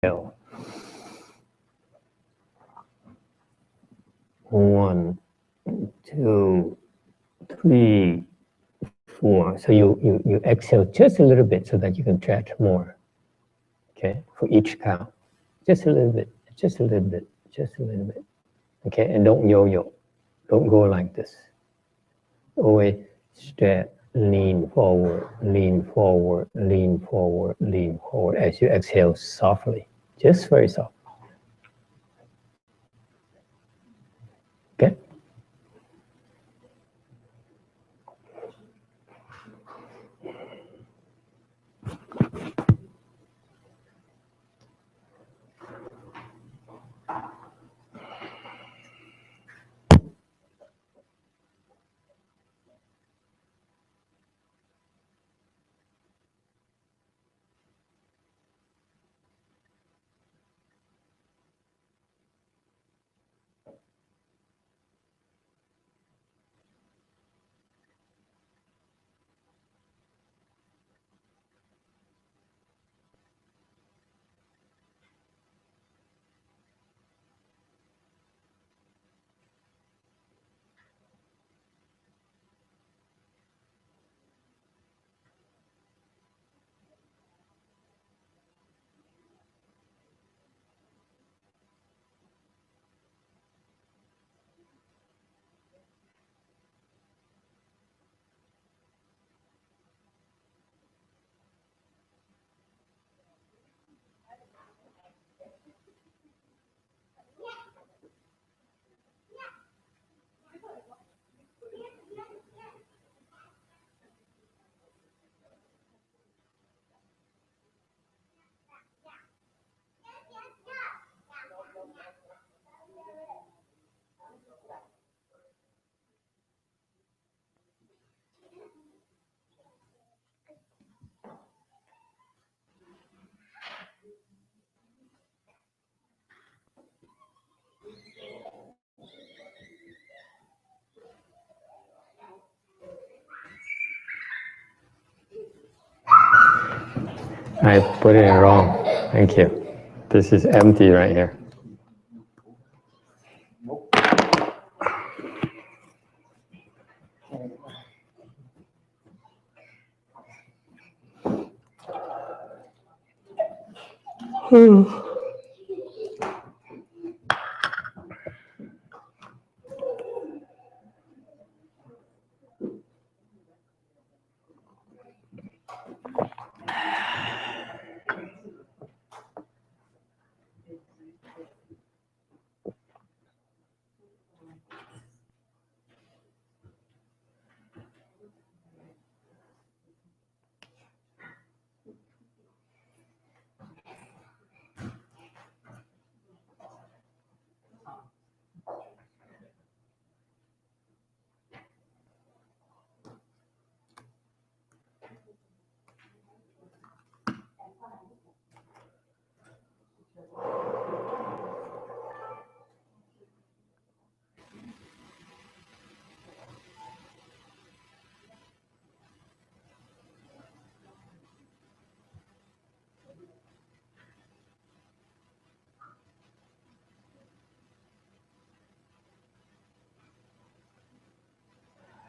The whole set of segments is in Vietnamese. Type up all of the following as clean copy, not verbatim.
exhale. 1, 2, 3, 4. So you exhale just a little bit so that you can stretch more. Okay, for each count. Just a little bit, just a little bit, just a little bit. Okay, and don't yo-yo. Don't go like this. Always stretch, lean forward, lean forward, lean forward, lean forward as you exhale softly. Just very soft. Okay. I put it wrong. Thank you. This is empty right here.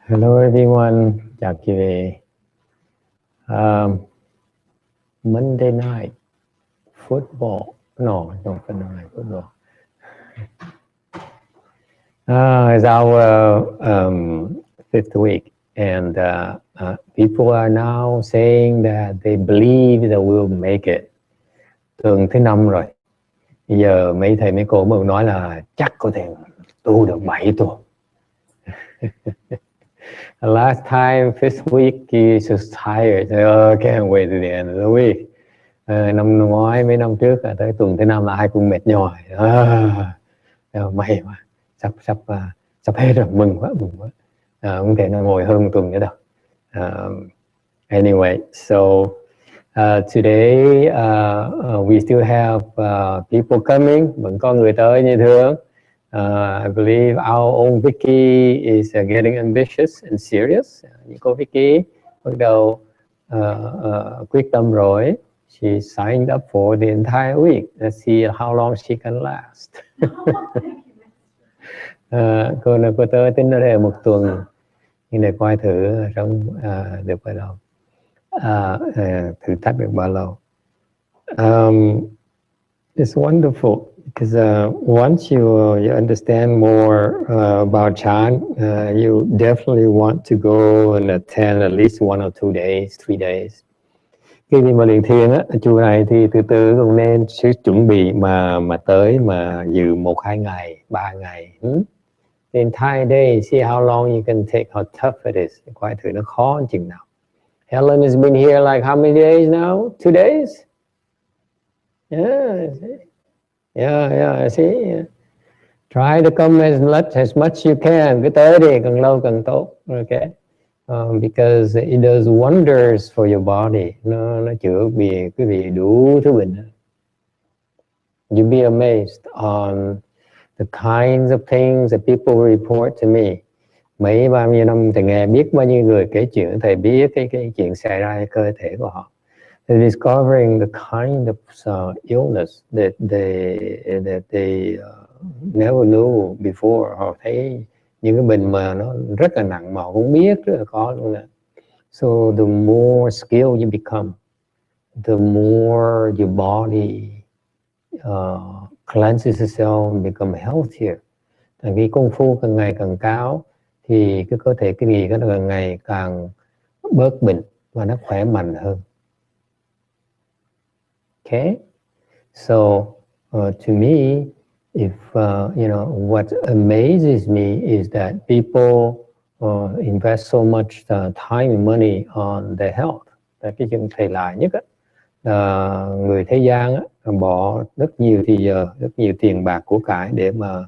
Hello everyone, chào quý vị. Monday night football. No, don't Monday night football. It's our fifth week, and people are now saying that they believe that we'll make it. Tuần thứ 5 rồi. Bây giờ mấy thầy mấy cô mới nói là chắc có thể tu được 7 tuần. Last time, fifth week, he's just tired. Oh, can't wait to the end of the week. Năm ngoái, mấy năm trước, tới tuần thứ 5 là ai cũng mệt nhòi. May mà, sắp hết rồi, mừng quá. Không thể nào ngồi hơn một tuần nữa đâu. Anyway, so today we still have people coming, vẫn có người tới như thường. I believe our own Vicky is getting ambitious and serious. Như cô Vicky bắt đầu quyết tâm rồi. She signed up for the entire week. Let's see how long she can last. Cô nói cô tới tính ở đây 1 tuần, nhưng để coi thử trong được bao lâu, thử thách được bao lâu. It's wonderful because once you understand more about Chan, you definitely want to go and attend at least 1 or 2 days, 3 days. Khi mà luyện thiền á, chùa này thì từ từ cũng nên chuẩn bị mà tới mà dự 1-2 ngày, 3 ngày. The entire day, see how long you can take, how tough it is. Coi thử nó khó chừng nào. Helen has been here like how many days now? 2 days? Yeah, see? Yeah. Try to come as much you can. Cứ tới đi, càng lâu càng tốt. Okay? Because it does wonders for your body. Nó chữa quý vị đủ thứ bệnh. You'll be amazed on the kinds of things that people report to me. Mấy bao nhiêu năm thầy nghe biết bao nhiêu người kể chuyện, thầy biết cái chuyện xảy ra trong cơ thể của họ. They're discovering the kind of illness that they never knew before. Họ thấy những cái bệnh mà nó rất là nặng mà họ cũng biết rất là khó luôn nè. So the more skilled you become, the more your body cleanses itself and become healthier. Thành cái công phu càng ngày càng cao thì cái cơ thể cái gì nó càng ngày càng bớt bệnh và nó khỏe mạnh hơn. Okay, so to me, if what amazes me is that people invest so much time and money on their health. Là cái chuyện thầy lạ nhất á, người thế gian á, bỏ rất nhiều thì giờ, rất nhiều tiền bạc của cải để mà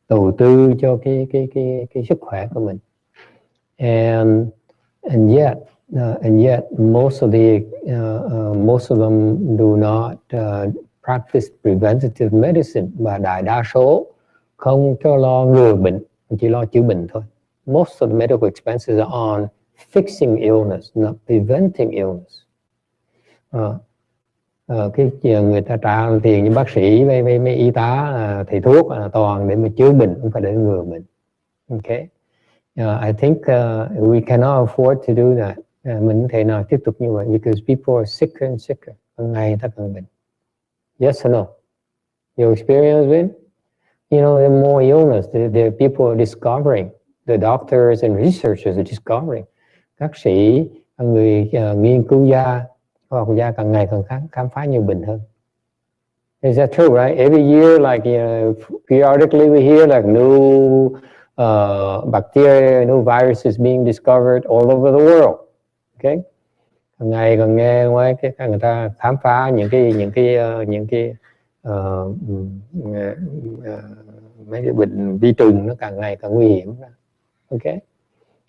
đầu tư cho cái sức khỏe của mình. And yet most of them do not practice preventative medicine, và đại đa số không cho lo ngừa bệnh, chỉ lo chữa bệnh thôi. Most of the medical expenses are on fixing illness, not preventing illness. Cái người ta trả tiền như bác sĩ với y tá, thầy thuốc toàn để mà chữa bệnh, không phải để ngừa bệnh. Okay, I think we cannot afford to do that. Mình không thể nào tiếp tục như vậy, because people are sicker and sicker. Càng ngày ta càng bệnh. Yes or no? Your experience with? The more illness, the people are discovering. The doctors and researchers are discovering. Các sĩ, người nghiên cứu gia, khoa học gia càng ngày càng khám phá nhiều bệnh hơn. Is that true, right? Every year, like periodically we hear like new bacteria, new viruses being discovered all over the world. Okay, càng ngày càng nghe ngoài cái người ta khám phá những cái mấy cái bệnh vi trùng nó càng ngày càng nguy hiểm. Okay,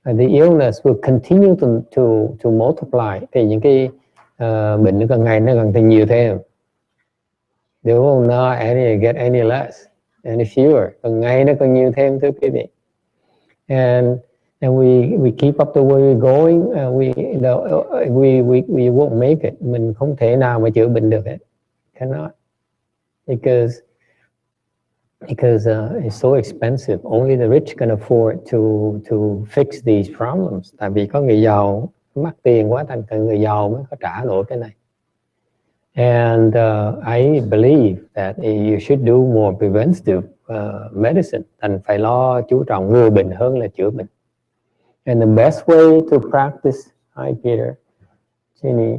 and the illness will continue to multiply. Thì những cái bệnh nó càng ngày nó càng thành nhiều thêm. They will not get any less, any fewer. Càng ngày nó càng nhiều thêm, thưa quý vị. And we keep up the way we're going, we won't make it. Mình không thể nào mà chữa bệnh được hết. Cannot. Because it's so expensive. Only the rich can afford to fix these problems. Tại vì có người giàu mắc tiền quá, thành cần người giàu mới có trả nổi cái này. And I believe that you should do more preventive medicine. Thành phải lo chú trọng ngừa bệnh hơn là chữa bệnh. And the best way to practice, hi Peter, Jenny,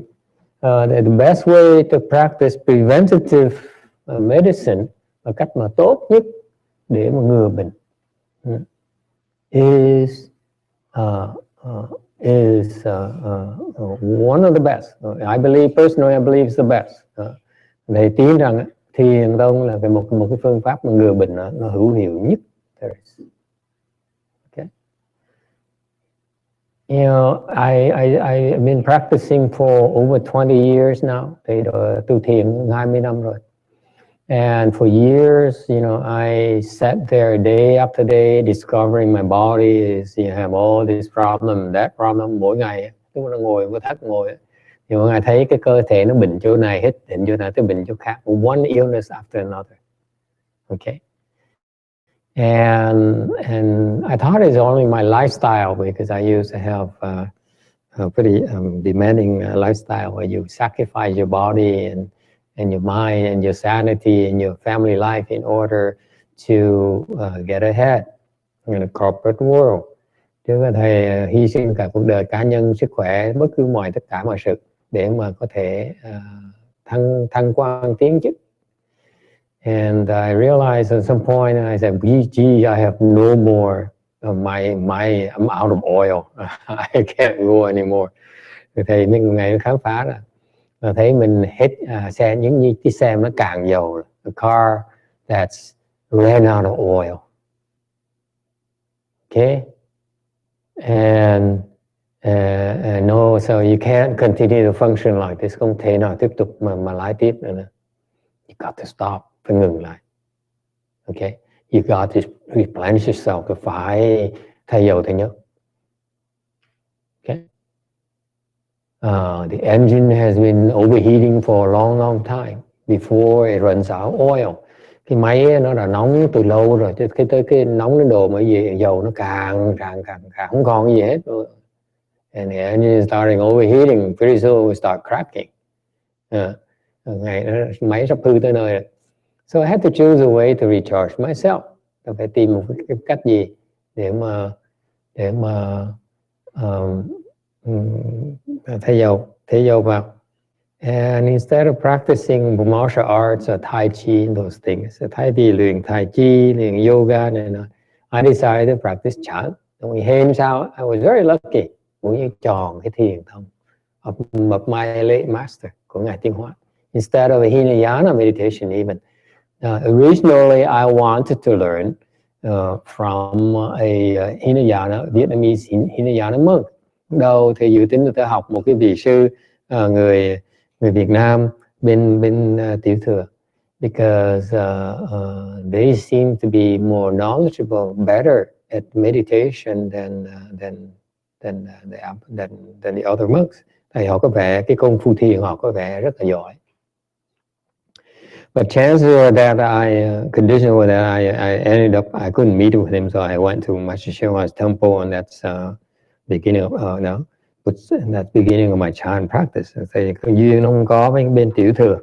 the best way to practice preventative medicine, và cách mà tốt nhất để mà ngừa bệnh, is one of the best. I believe personally, I believe it's the best. Thầy tin rằng thiền tông là một cái phương pháp mà ngừa bệnh nó hữu hiệu nhất. Okay. I've been practicing for over 20 years now. Thầy tu thiền 20 năm rồi. And for years, I sat there day after day discovering my body is, have all this problem, that problem. Mỗi ngày tôi ngồi với thắt ngồi Nhưng mà Ngài thấy cái cơ thể nó bệnh chỗ này, hết bệnh chỗ nào tới bệnh chỗ khác. One illness after another. Okay. And I thought it's only my lifestyle, because I used to have a pretty demanding lifestyle where you sacrifice your body and your mind and your sanity and your family life in order to get ahead in the corporate world. Chứ thầy hy sinh cả cuộc đời cá nhân, sức khỏe, bất cứ tất cả mọi sự để mà có thể thăng quan tiến chức. And I realized at some point, I said, gee, I have no more of I'm out of oil. I can't go anymore. Thì mấy ngày khám phá là thấy mình hết xe, những cái xe nó cạn dầu, a car that's ran out of oil. Okay, and no, so you can't continue to function like this. Không thể nào tiếp tục mà lái tiếp nữa. You got to stop, phải ngừng lại. Okay, you got to replenish yourself, phải thay dầu thay nhớt. Okay. The engine has been overheating for a long, long time before it runs out of oil. Cái máy nó đã nóng từ lâu rồi, tới cái nóng đến độ mà dầu nó càng không còn gì hết. And the engine is starting overheating, pretty soon it will start cracking. Máy sắp hư tới nơi rồi. So I had to choose a way to recharge myself. Tôi phải tìm một cái cách gì để mà thay dầu vào. And instead of practicing martial arts or Tai Chi and those things, thay vì luyện Tai Chi, luyện yoga này nọ, I decided to practice chant. Hôm sau, I was very lucky. Cũng như tròn cái thiền thông of my late master, của Ngài Tiên Hóa. Instead of a Hinayana meditation even. Originally, I wanted to learn from a Hinayana, Vietnamese Hinayana monk. Đầu thì dự tính tôi học một cái vị sư người Việt Nam bên Tiểu Thừa, because they seem to be more knowledgeable, better at meditation than the other monks. Thầy họ có vẻ cái công phu thiền họ có vẻ rất là giỏi. But chances were that conditions were that I ended up, I couldn't meet with him, so I went to Master Hsuan Hua's temple, and that's beginning of that's beginning of my chant practice. Thì duyên nó không có với bên Tiểu Thừa.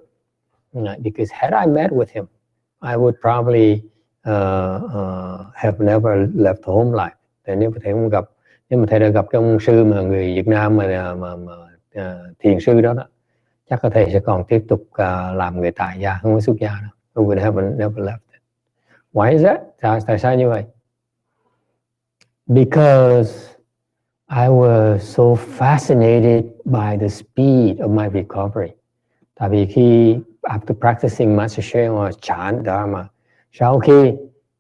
Because had I met with him, I would probably have never left home life. Thì nếu mà thầy đã gặp cái ông sư mà người Việt Nam mà thiền sư đó, chắc có thể sẽ còn tiếp tục làm người tại gia, không có xuất gia đâu. I would have never left it. Why is that? Tại sao như vậy? Because I was so fascinated by the speed of my recovery. Tại vì khi after practicing Master Hsuan Hua's chant Dharma, sau khi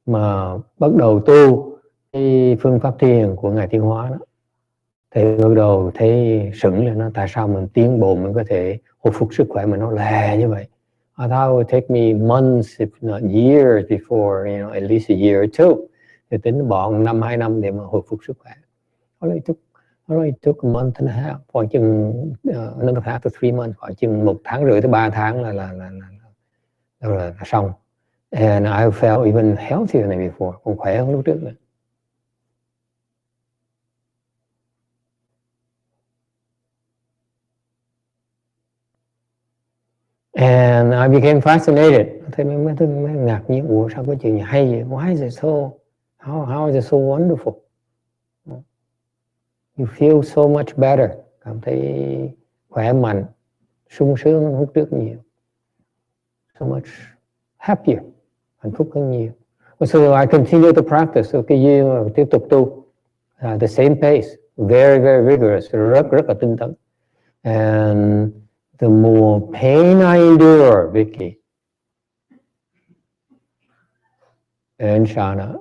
mà bắt đầu tu cái phương pháp thiền của Ngài Tiên Hóa đó, thì bắt đầu thấy sững lên nó, tại sao mình tiến bộ mình có thể hồi phục sức khỏe mà nó lẹ như vậy. I thought it would take me months if not years before, at least a year or two. Thì tính bọn 1-2 năm để mà hồi phục sức khỏe. It took a month and a half, khoảng chừng another half to 3 months, khoảng chừng 1,5 tháng tới 3 tháng là xong. And I felt even healthier than before, còn khỏe hơn lúc trước nữa. And I became fascinated. Thế mới ngạc nhiên, ủa sao cái chuyện này hay vậy? Why is it so? How is it so wonderful? You feel so much better. Cảm thấy khỏe mạnh, sung sướng hơn lúc trước nhiều. So much happier, hạnh phúc hơn nhiều. So I continue to practice. So cái duyên tiếp tục tu, the same pace, very very rigorous, rất là tinh tấn. And the more pain I endure, Vicky, and Shana,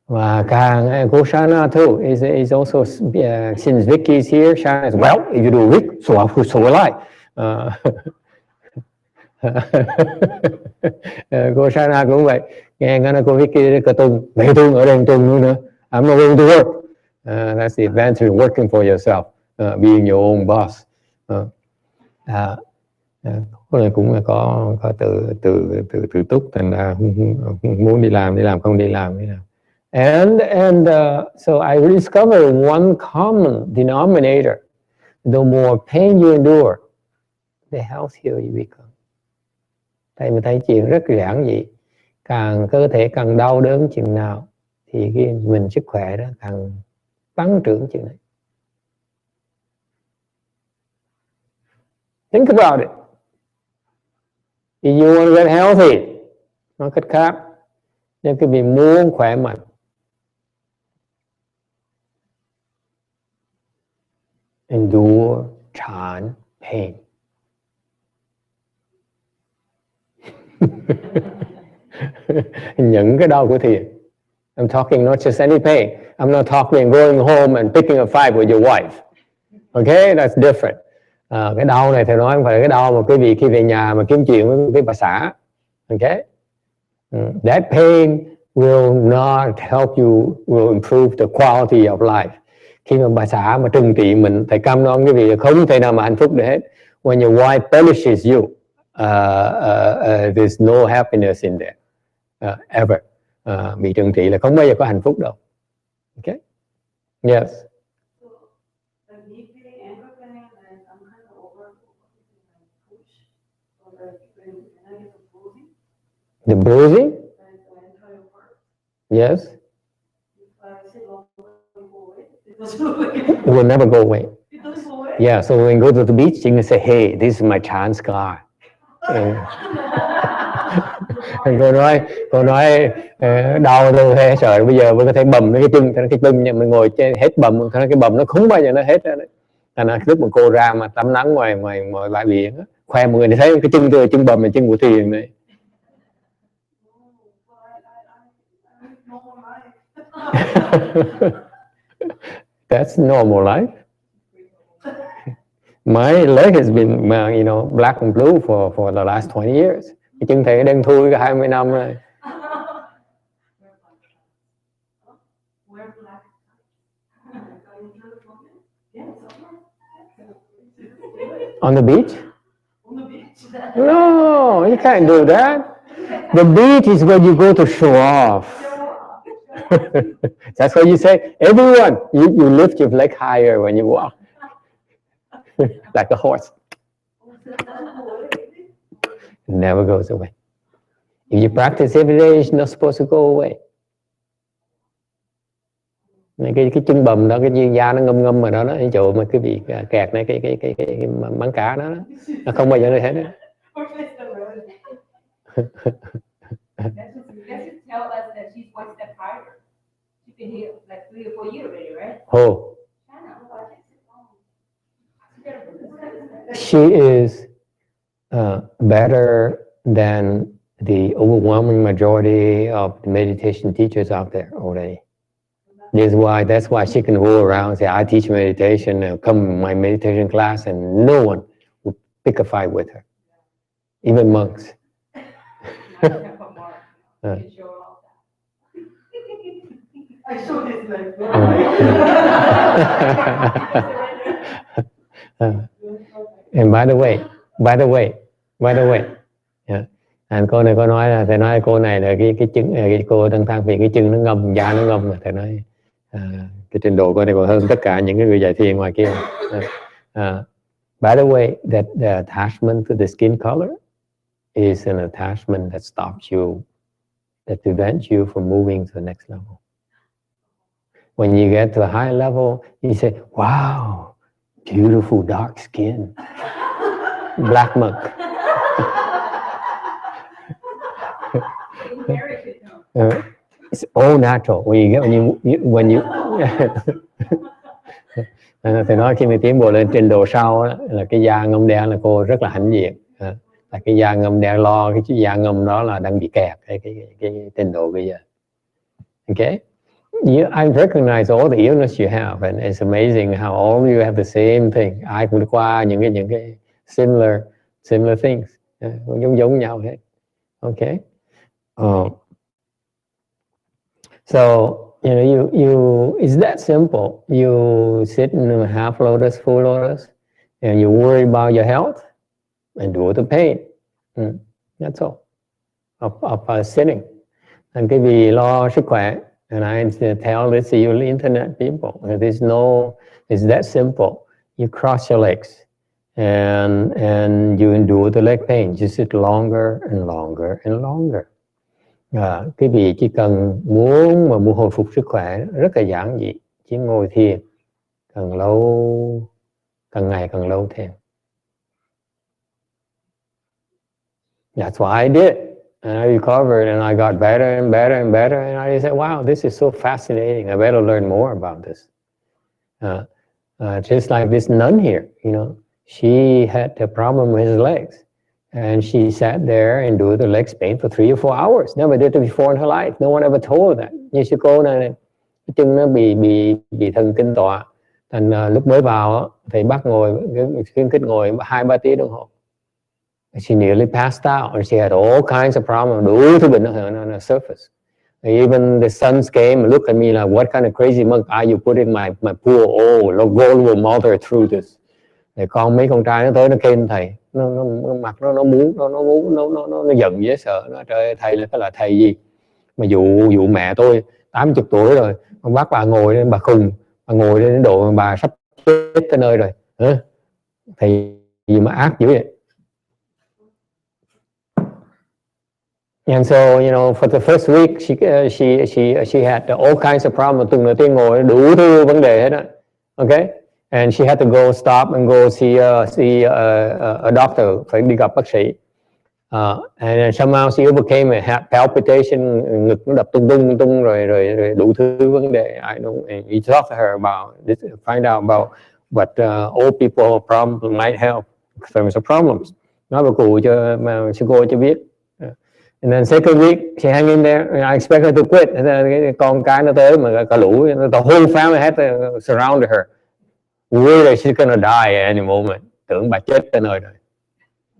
và càng Goshana too is also since Vicky is here, Shana is well. If you do Vic, so will I. Goshana cũng vậy. Nghe nói cô Vicky có tu, mẹ tu ở đây tu nữa. I'm not going to work. That's the advantage of working for yourself. being your own boss. Cái này cũng là có tự túc, thành ra muốn đi làm, không đi làm. And so I discovered one common denominator: the more pain you endure, the healthier you become. Thầy mình thấy chuyện rất giản dị, càng cơ thể càng đau đớn chừng nào thì cái mình sức khỏe đó càng tăng trưởng chừng này. Think about it. If you want to get healthy, nói cách khác, nếu quý vị muốn khỏe mạnh, endure chán pain. Những cái đau của thiền. I'm talking not just any pain. I'm not talking going home and picking a fight with your wife. Okay, that's different. Cái đau này thầy nói không phải là cái đau mà quý vị khi về nhà mà kiếm chuyện với bà xã. Okay, that pain will not help you, will improve the quality of life. Khi mà bà xã mà trừng trị mình, thầy cam đoan quý vị không thể nào mà hạnh phúc được hết. When your wife punishes you, there's no happiness in there, ever. Bị trừng trị là không bao giờ có hạnh phúc đâu. Okay? Yes. The bruising? Yes. It will never go away. Yeah, so when you go to the beach, you can say, hey, this is my chance scar. Cô nói đau luôn, hay sợ bây giờ mới có thể bầm cái chân nha, mình ngồi trên hết bầm, cái bầm nó không bao giờ nó hết ra đấy. Thành ra lúc mà cô ra mà tắm nắng ngoài bãi biển á, khoe mọi người để thấy cái chân tôi, chân bầm là chân của Thiền này. That's normal life. My leg has been, black and blue for the last 20 years. Cái chân thầy đang thui 20 năm rồi. On the beach? No, you can't do that. The beach is where you go to show off. That's what you say. Everyone, you lift your leg higher when you walk. Like a horse. It never goes away. If you practice every day, it's not supposed to go away. Cái chân bầm đó, cái da nó ngâm mà đó, cái chỗ mà cái bị kẹt này, cái mắng cá đó, nó không bao giờ nó hết đó. Oh. She is better than the overwhelming majority of the meditation teachers out there already. That's why she can go around and say, I teach meditation, come to my meditation class, and no one would pick a fight with her, even monks. And by the way, yeah. And cô này có nói là thầy nói cô này là cái chân, cô đang than phiền cái chân nó ngâm, da nó ngâm, là thầy nói cái trình độ cô này còn hơn tất cả những cái người dạy thiền ngoài kia. By the way, that the attachment to the skin color is an attachment that stops you, that prevents you from moving to the next level. When you get to a high level, you say, wow, beautiful dark skin, black monk. It's all natural. When you Thầy nói khi mà tiến bộ lên trình độ sau đó, là cái da ngâm đen là cô rất là hãnh diện. Là cái da ngâm đen lo cái da ngâm đó là đang bị kẹt cái trình độ bây giờ. Okay? I recognize all the illness you have, and it's amazing how all of you have the same thing. Ai cũng qua những cái similar things, giống nhau hết. Okay. So You know, it's that simple. You sit in a half lotus, full lotus, and you worry about your health, and do the pain. That's all. Of sitting. And cái vì lo sức khỏe. And I tell this to you internet people. There's no, it's that simple. You cross your legs and you endure the leg pain. You sit longer and longer and longer. Cái vị chỉ cần muốn hồi phục sức khỏe rất là giản dị, chỉ ngồi thiền càng lâu, càng ngày càng lâu thêm. That's what I did, and I recovered, and I got better and better and better, and I said, wow, this is so fascinating. I better learn more about this. Just like this nun here, you know, she had a problem with his legs. And she sat there and do the legs pain for 3 or 4 hours. Never did it before in her life. No one ever told her that. Như sư cô này, chân nó bị thần kinh tọa. Thành lúc mới vào, thầy bắt ngồi, khuyến khích ngồi 2-3 tiếng đồng hồ. She nearly passed out, and she had all kinds of problems. Đủ thứ bệnh on her surface. Even the sons came and looked at me like, what kind of crazy monk are you putting my poor old Logolwo mother through this? Thì mấy con trai nó tới nó kêu thầy, nó mặt nó muốn nó giận dễ sợ. Nó trời ơi, thầy là cái là thầy gì mà dụ mẹ tôi 80 tuổi rồi, con bắt bà ngồi lên, bà khùng, bà ngồi lên đến độ bà sắp chết tới nơi rồi. Thầy gì mà ác dữ vậy. And so, you know, for the first week, she had all kinds of problems. Tuần đầu tiên ngồi đủ thứ vấn đề hết á. Okay? And she had to go stop and go see a doctor, phải đi gặp bác sĩ. And somehow she overcame it, had palpitation, ngực nó đập tung rồi đủ thứ vấn đề. I know. And you talk to her about this, find out about what old people problems might help terms of problems. Nói bà cụ cho mà sư cô cho biết. And then second week, she hang in there. I expect her to quit. Con cái nó tới mà cả lũ, the whole family had to surround her. Really, she's gonna die at any moment. Tưởng bà chết tới nơi rồi.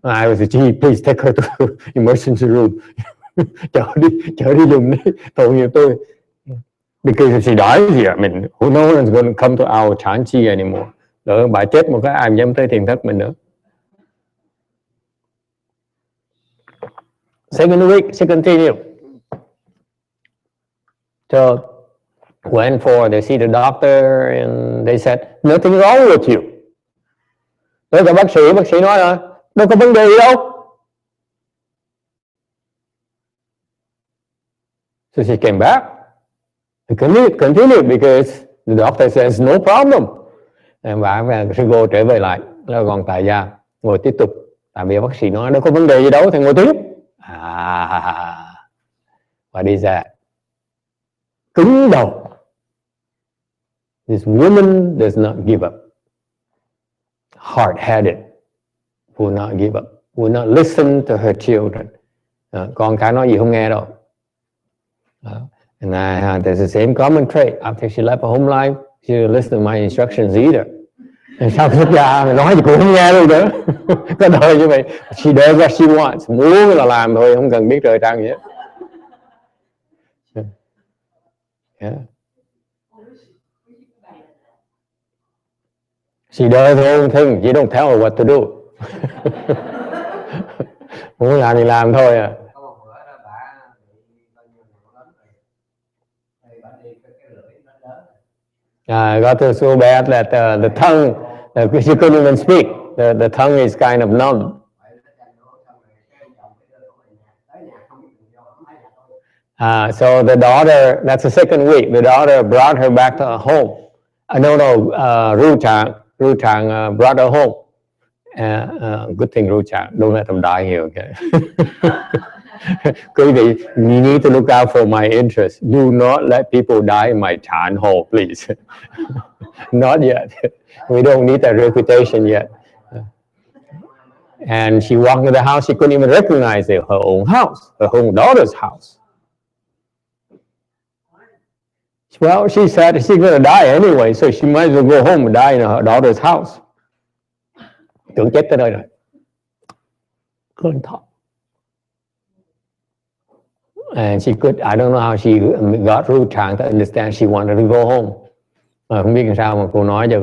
I was like, gee, please take her to emergency room. chở đi dùng đi, tội nghiệp tôi. Because if she dies here, I mean, no one's gonna come to our chanchi anymore. Đỡ bà chết một cái ai dám tới thiền thất mình nữa. Second week, she continued. So went for, they see the doctor and they said, nothing wrong with you. Tới cả bác sĩ nói là đâu có vấn đề gì đâu. So she came back and continued because the doctor says no problem. Và sư cô trở về lại, nó còn tại gia ngồi tiếp tục. Tại vì bác sĩ nói đâu có vấn đề gì đâu thì ngồi tiếp. What is that? Cứng đầu. This woman does not give up. Hard-headed, will not give up, will not listen to her children. Con cái nói gì không nghe đâu. And there's the same common trait. After she left her home life, she didn't listen to my instructions either. Sau xuất gia mày nói gì cũng không nghe luôn nữa. Có đời như vậy. She does what she wants. Muốn là làm thôi, không cần biết trời trăng gì hết. Yeah. She does her own thing. You don't tell her what to do. Muốn làm thì làm thôi à. Got to so bad that the tongue, she couldn't even speak. The tongue is kind of numb. So the daughter, that's the second week, the daughter brought her back to her home. Ru Chang brought her home. Good thing Ru Chang, don't let them die here, okay? Quý vị, you need to look out for my interest. Do not let people die in my Chan hole, please. Not yet. We don't need that reputation yet. And she walked into the house, she couldn't even recognize her own house, her own daughter's house. Well, she said she's going to die anyway, so she might as well go home and die in her daughter's house. Tưởng chết tới nơi rồi. Cơn thọ. And she could, I don't know how she got through trying to understand she wanted to go home. Không biết làm sao mà cô nói cho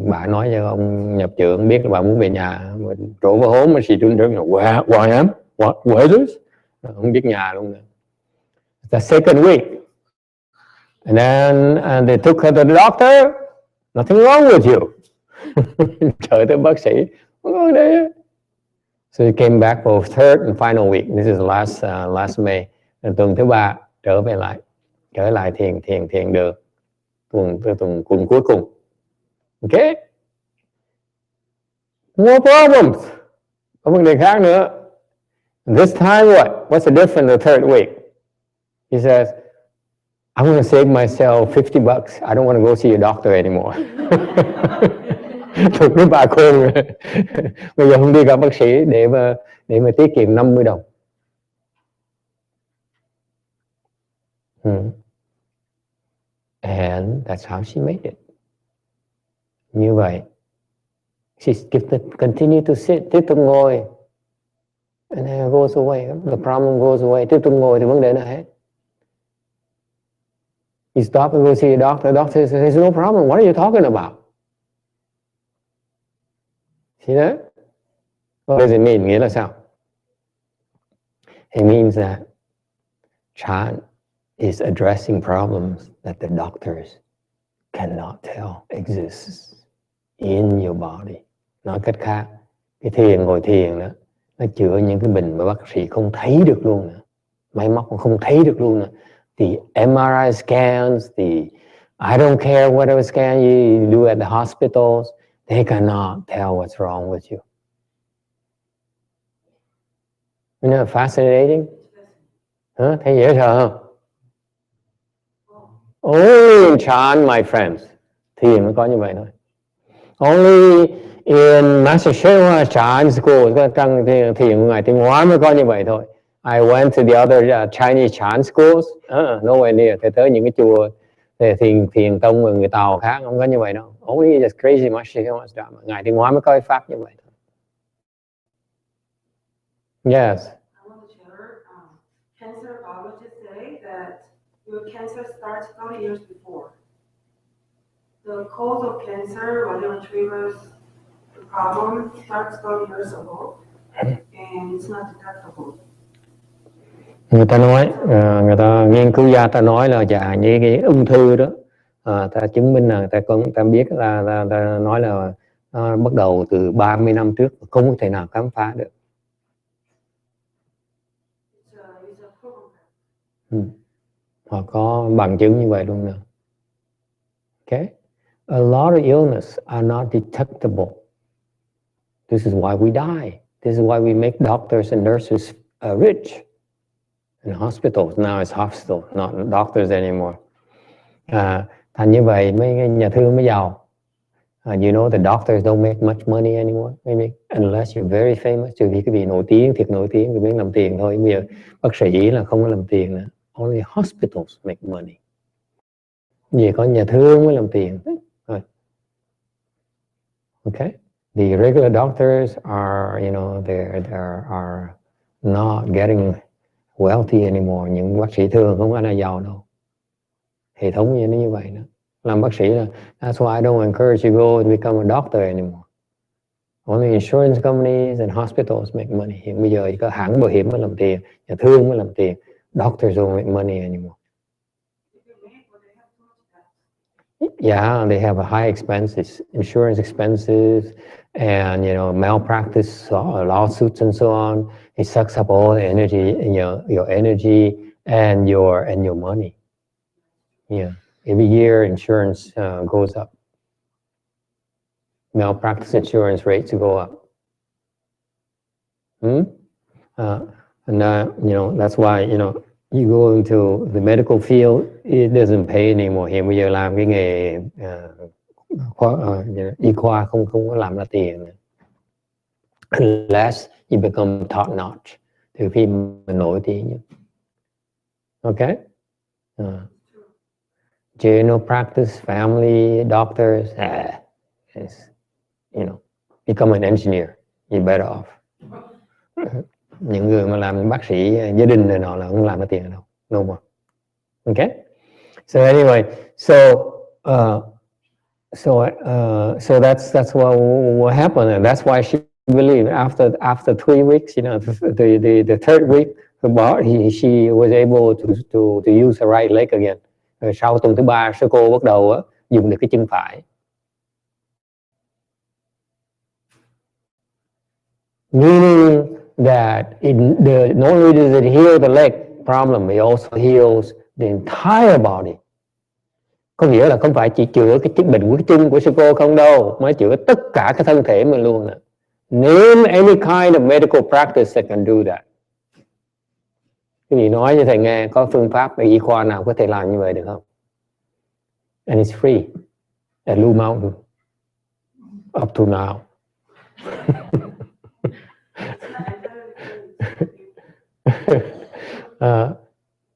bà nói cho ông nhập trưởng biết là bà muốn về nhà. Drove her home and she didn't know where I am, where is this? Không biết nhà luôn. The second week, and then they took her to the doctor. Nothing wrong with you. Trở tới bác sĩ. So he came back for third and final week. This is last May. Tuần thứ ba trở lại thiền được. Tuần cuối cùng. Okay? More problems. Có vấn đề khác nữa. This time what? What's the difference the third week? He says, I'm going to save myself $50. I don't want to go see a doctor anymore. Thực với bà khôn. Bây giờ không đi gặp bác sĩ để mà tiết kiệm 50 đồng. And that's how she made it. Như vậy, she continue to sit, tiếp tục ngồi. And then it goes away. The problem goes away. Tiếp tục ngồi thì vấn đề nó hết. You stop and go see a doctor. The doctor says, there's no problem. What are you talking about? See that? What does it mean? Nghĩa là sao? It means that Chan is addressing problems that the doctors cannot tell exists in your body. Nói cách khác, cái ngồi thiền đó, nó chữa những cái bệnh mà bác sĩ không thấy được luôn nữa. Máy móc không thấy được luôn nữa. The MRI scans, I don't care whatever scan you do at the hospitals, they cannot tell what's wrong with you. Isn't that fascinating? Thấy dễ sợ không? Only in Chan, my friends. Thiền mới có như vậy thôi. Only in Master Sherwa Chan School, trong thiền ngày tiếng Hoa mới có như vậy thôi. I went to the other Chinese Chan schools, nowhere near. Thế tới những cái chùa thiền tông người Tàu khác không có như vậy đâu. Only just crazy Master Sherwa Dharma. Ngài tiếng Hoa mới có pháp như vậy thôi. Yes. I want to share. Cancer biologists say that your cancer starts 30 years before. The cause of cancer, whatever triggers the problem, starts 30 years ago, and it's not detectable. Người ta nói, người ta nghiên cứu gia ta nói là như cái ung thư đó, ta chứng minh là ta biết là ta nói là nó bắt đầu từ 30 năm trước, không có thể nào khám phá được. Họ có bằng chứng như vậy luôn nè. Okay? A lot of illness are not detectable. This is why we die. This is why we make doctors and nurses rich. In hospitals, now it's hospitals, not doctors anymore. Thành như vậy mấy nhà thương mới giàu. You know the doctors don't make much money anymore, maybe unless you're very famous. Trừ khi cái vị nổi tiếng, thiệt nổi tiếng thì biết làm tiền thôi. Bây giờ bác sĩ là không có làm tiền nữa. Only hospitals make money. Vì có nhà thương mới làm tiền. Okay, the regular doctors are, you know, they are not getting wealthy anymore. Những bác sĩ thường không có ai giàu đâu. Hệ thống như nó như vậy đó. Làm bác sĩ là that's why I don't encourage you go to become a doctor anymore. Only insurance companies and hospitals make money. Hiện bây giờ có hãng bảo hiểm mới làm tiền, nhà thương mới làm tiền. Doctors don't make money anymore. Yeah, they have a high expenses, insurance expenses, and you know malpractice lawsuits and so on. It sucks up all the energy, your energy and your money. Yeah, every year insurance goes up. Malpractice insurance rates go up. And you know that's why you go into the medical field, it doesn't pay anymore. Hiện bây giờ làm cái nghề y khoa không có làm ra tiền. Unless you become top notch, từ khi mà nổi tiếng. Okay? General practice, family, doctors, become an engineer, you're better off. Những người mà làm bác sĩ gia đình này nọ là không làm ra tiền đâu. no more. Okay. So anyway, so that's what happened, and that's why she believed after 3 weeks, you know, the third week, she was able to use her right leg again. Rồi sau tuần thứ 3, sư cô bắt đầu dùng được cái chân phải. Meaning that not only does it heal the leg problem, it also heals the entire body. Có nghĩa là không phải chỉ chữa cái bệnh của chân của sư cô không đâu, mà chữa tất cả cái thân thể mình luôn nè. Name any kind of medical practice that can do that. Cái gì nói cho thầy nghe, có phương pháp y khoa nào có thể làm như vậy được không? And it's free at Blue Mountain up to now.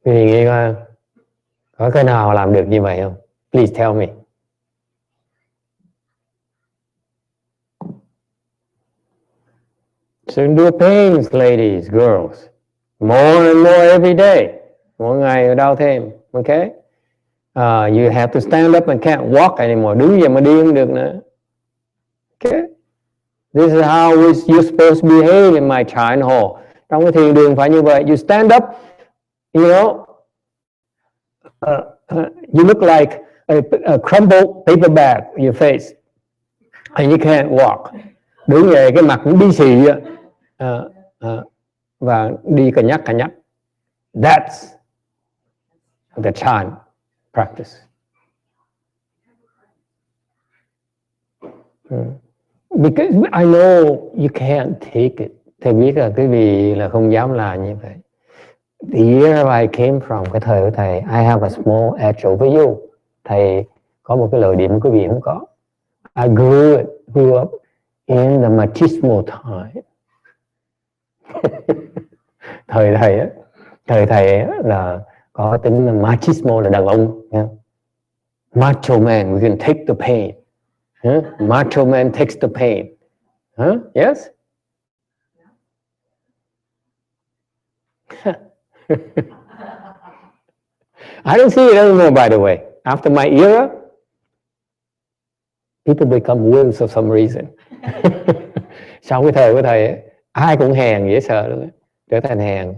Thì nghĩ coi có cái nào làm được như vậy không? Please tell me. So endure pains, ladies, girls. More and more every day. Mỗi ngày đau thêm. Okay? You have to stand up and can't walk anymore. Đứng dậy mà đi không được nữa. Okay? This is how you're supposed to behave in my Chan Hall. Trong cái thiền đường phải như vậy. You stand up, you know, you look like a crumpled paper bag in your face, and you can't walk. Đứng dậy cái mặt cũng đi xì và đi cà nhắc. That's the Chan practice. Because I know you can't take it. Thầy biết là quý vị là không dám làm như vậy. The year I came from, cái thời của thầy, I have a small edge over you. Thầy có một cái lợi điểm quý vị không có. I grew up in the machismo time. Thời thầy là có tính là machismo là đàn ông. Yeah. Macho man, we can take the pain. Huh? Macho man takes the pain. Huh? Yes? I don't see it anymore, by the way. After my era, people become wolves for some reason. Sau cái thời của thầy, ai cũng hèn dễ sợ luôn, trở thành hèn.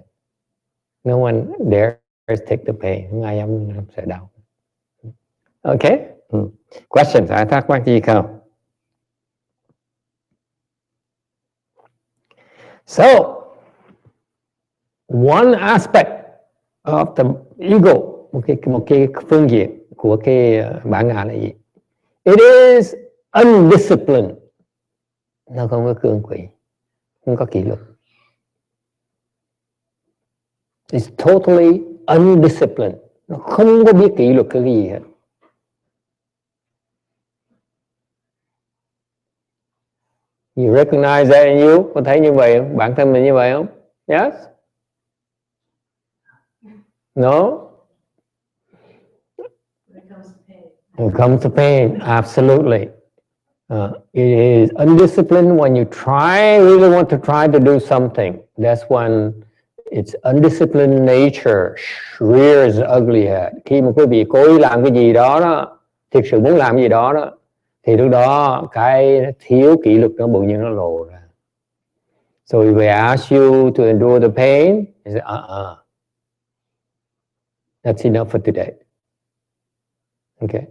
No one dares take the pain. Không ai dám sợ đau. Okay? Questions? Ai thắc mắc gì không? So, one aspect of the ego, một cái phương diện của cái bản ngã là gì? It is undisciplined. Nó không có cương quỷ, không có kỷ luật. It's totally undisciplined. Nó không có biết kỷ luật cái gì hết. You recognize that in you? Có thấy như vậy không? Bản thân mình như vậy không? Yes? No? When it comes to pain, absolutely. It is undisciplined when you really want to try to do something. That's when its undisciplined nature rears ugly head. Khi mà quý vị cố ý làm cái gì đó, thực sự muốn làm gì đó, thì lúc đó cái thiếu kỷ luật nó bỗng nhiên nó lộ ra. So if we ask you to endure the pain, you say, that's enough for today. Okay.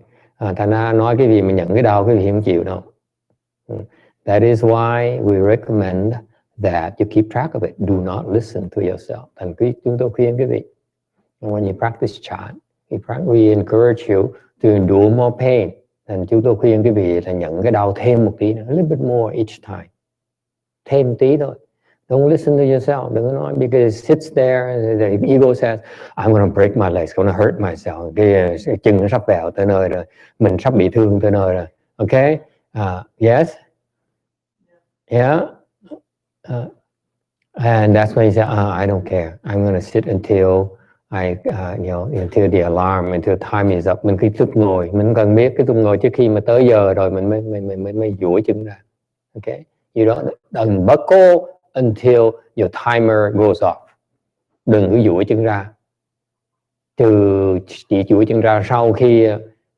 Thành ra nói cái gì mà nhận cái đau, cái gì không chịu đâu. That is why we recommend that you keep track of it. Do not listen to yourself. Thành chúng tôi khuyên quý vị, when you practice Chan, we encourage you to endure more pain. Thành chúng tôi khuyên quý vị là nhận cái đau thêm một tí nữa, a little bit more each time. Thêm tí thôi. Don't listen to yourself. Đừng có nói, because it sits there, the ego says, I'm going to break my legs, going to hurt myself. Cái chân nó sắp vẹo tới nơi rồi, mình sắp bị thương tới nơi rồi. Okay? Yes? Yeah? And that's when you say, I don't care. I'm going to sit until until the alarm, until time is up. Mình cứ chút ngồi, mình cần biết cái ngồi trước khi mà tới giờ rồi mình mới duỗi chân ra. Okay? You don't buckle until your timer goes off. Đừng cứ duỗi chân ra. Trừ chỉ chuỗi chân ra sau khi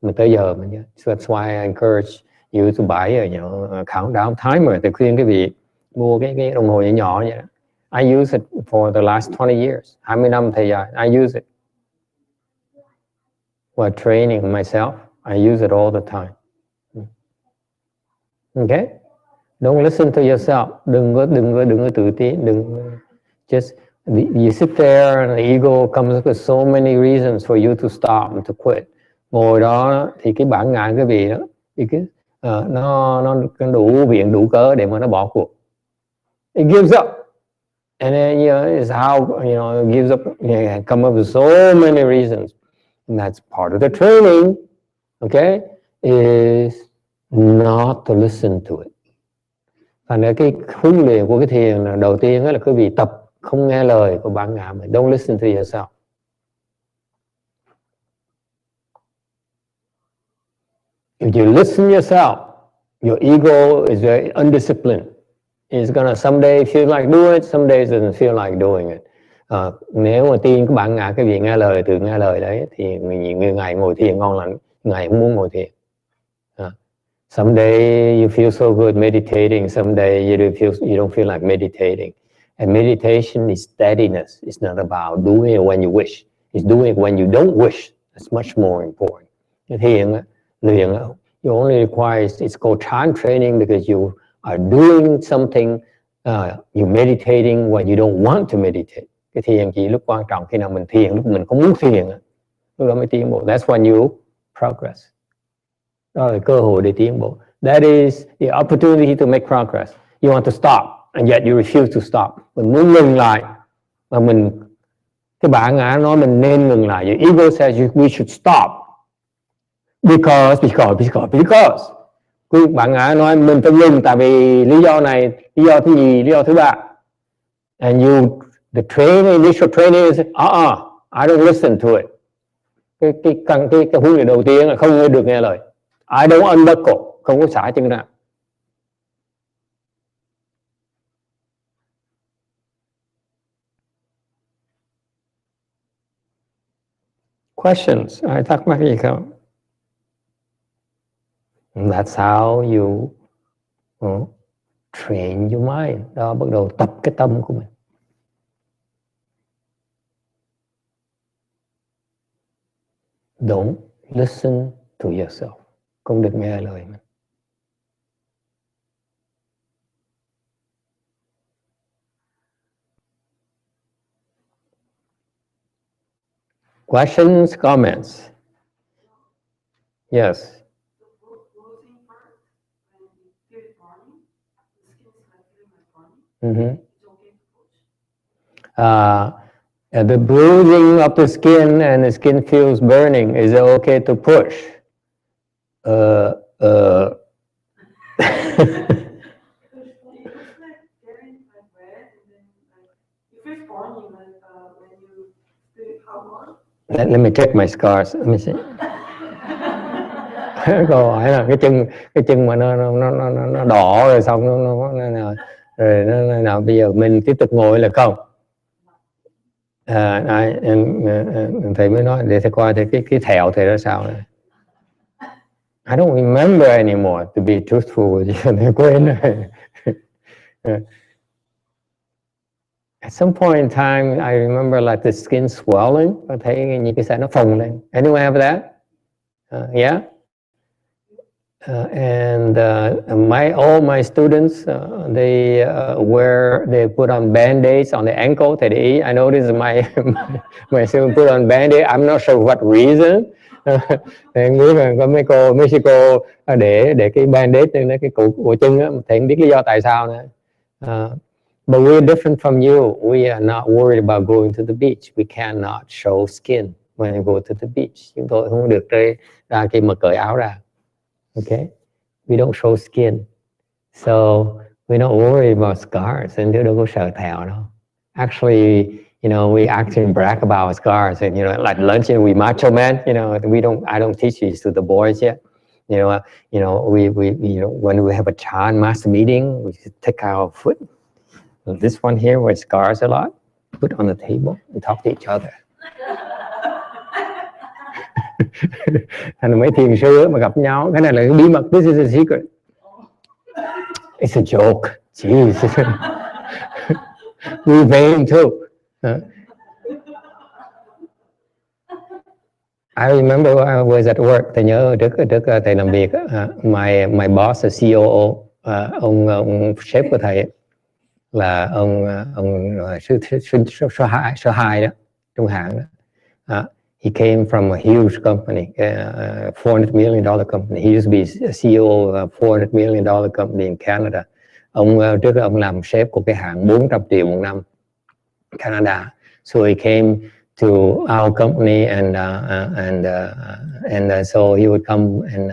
mình tới giờ mình. So that's why I encourage you to buy a countdown timer. Tôi khuyên cái vị mua cái đồng hồ nhỏ nhỏ vậy đó. I use it for the last 20 years. 20 năm thì I use it. While training myself, I use it all the time. Okay? Don't listen to yourself. Đừng có tự ti. Just you sit there and the ego comes up with so many reasons for you to stop and to quit. Ngồi đó thì cái bản ngã cái vị đó thì nó đủ viện đủ cớ để mà nó bỏ cuộc. It gives up. And then it's how it gives up, come up with so many reasons. And that's part of the training, okay, is not to listen to it. Thành ra cái huấn luyện của cái thiền là đầu tiên là quý vị tập không nghe lời của bản ngã mình. Don't listen to yourself. If you listen yourself, your ego is very undisciplined. It's gonna someday feel like doing it, some days doesn't feel like doing it. Nếu mà tiên cái bản ngã cái vị nghe lời, từ nghe lời đấy thì người ngày ngồi thiền ngon lành, ngày không muốn ngồi thiền. Someday you feel so good meditating, someday you don't feel like meditating. And meditation is steadiness. It's not about doing it when you wish. It's doing it when you don't wish. It's much more important. Thiền, luyện, you only require, it's called Chan training because you are doing something, you're meditating when you don't want to meditate. Cái thiền chỉ lúc quan trọng khi nào mình thiền, lúc mình không muốn thiền, lúc đó mới tiến bộ. That's when you progress. Đó là cơ hội để tiến bộ. That is the opportunity to make progress. You want to stop, and yet you refuse to stop. Mình muốn ngừng lại, mà cái bản ngã nói mình nên ngừng lại. Your ego says we should stop. Because. Cái bản ngã nói mình phải ngừng tại vì lý do này, lý do thứ gì, lý do thứ ba. And the initial training is, I don't listen to it. Cái huấn luyện đầu tiên là không được nghe lời. I don't unbuckle, không có xả chân ra. Questions? Ai thắc mắc gì không? That's how you train your mind. Đó, bắt đầu tập cái tâm của mình. Don't listen to yourself. Không được nghe lời mình. Questions, comments? Yes. Mm-hmm. The bruising of the skin and the skin feels burning. Is it okay to push? Let me check my scars. Let me see. Câu hỏi là cái chân mà nó đỏ rồi xong nó nào bây giờ mình tiếp tục ngồi là không? Thầy mới nói để thầy coi thì cái thẹo thầy ra sao này. I don't remember anymore, to be truthful with you. Thầy quên rồi. At some point in time, I remember like the skin swelling. Có thấy những cái sợi nó phồng lên. Anyone have that? Yeah. And all my students, they put on band-aids on the ankle. Today, I noticed my students put on band-aid. I'm not sure what reason. Thì nghĩ là có mấy cô Mexico để cái band-aid trên cái cổ chân á, thầy không biết lý do tại sao nữa. But we're different from you. We are not worried about going to the beach. We cannot show skin when we go to the beach. Chúng tôi không được ra khi mà cởi áo ra. Okay, we don't show skin, so we don't worry about scars. And đâu có sợ thẹo đâu. Actually, we actually brag about scars. And like lunch, we macho man. I don't teach these to the boys yet. We when we have a Chan master meeting, we take our foot. This one here with scars a lot, put on the table and talk to each other. Thành mấy thiền sư mà gặp nhau, cái này là bí mật, this is a secret. It's a joke. Jesus. We vain too. I remember when I was at work. Thầy nhớ trước thầy làm việc, my boss, the COO, ông sếp của thầy là ông số 2 đó trong hãng đó. He came from a huge company, $400 million company. He used to be CEO of a $400 million company in Canada. Trước đó ông làm sếp của cái hãng 400 triệu một năm, Canada. So he came to our company and so he would come and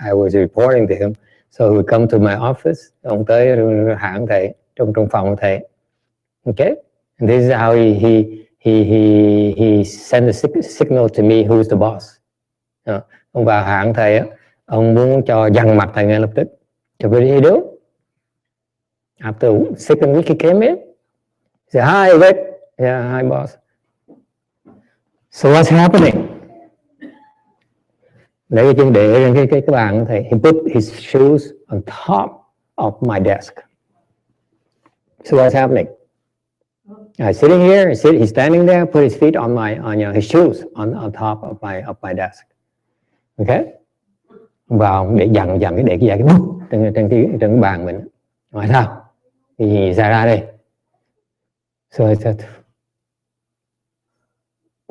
I was reporting to him. So he would come to my office. Ông tới hãng thầy, trong phòng thầy. Okay? And this is how he sent a signal to me who's the boss. Ông vào hãng thầy, ông muốn cho dằn mặt thầy ngay lập tức. So what did he do? After second week he came in. He said, "Hi, Rick." Yeah, hi, boss. So what's happening? Để cái chân để trên cái bàn thầy. He put his shoes on top of my desk. So what's happening? Sitting here, he's standing there, put his feet on his shoes on top of my desk. Okay? Vào để dằn cái để cái bút trên cái bàn mình. Hỏi sao? Cái gì xảy ra đây? So I said,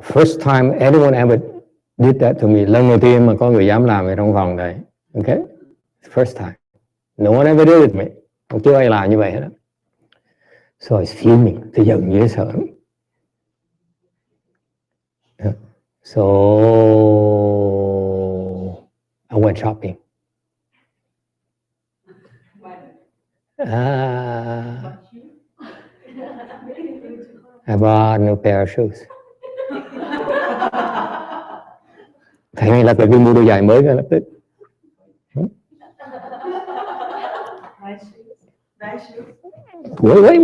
first time anyone ever did that to me. Lần đầu tiên mà có người dám làm ở trong phòng này. Okay? First time. No one ever did it to me. Không chưa ai làm như vậy hết. So I was fuming. Tôi giận dễ sợ. So I went shopping. I bought a new pair of shoes. Thầy ngay lập tức đi mua đôi giày mới ngay lập tức. Wait.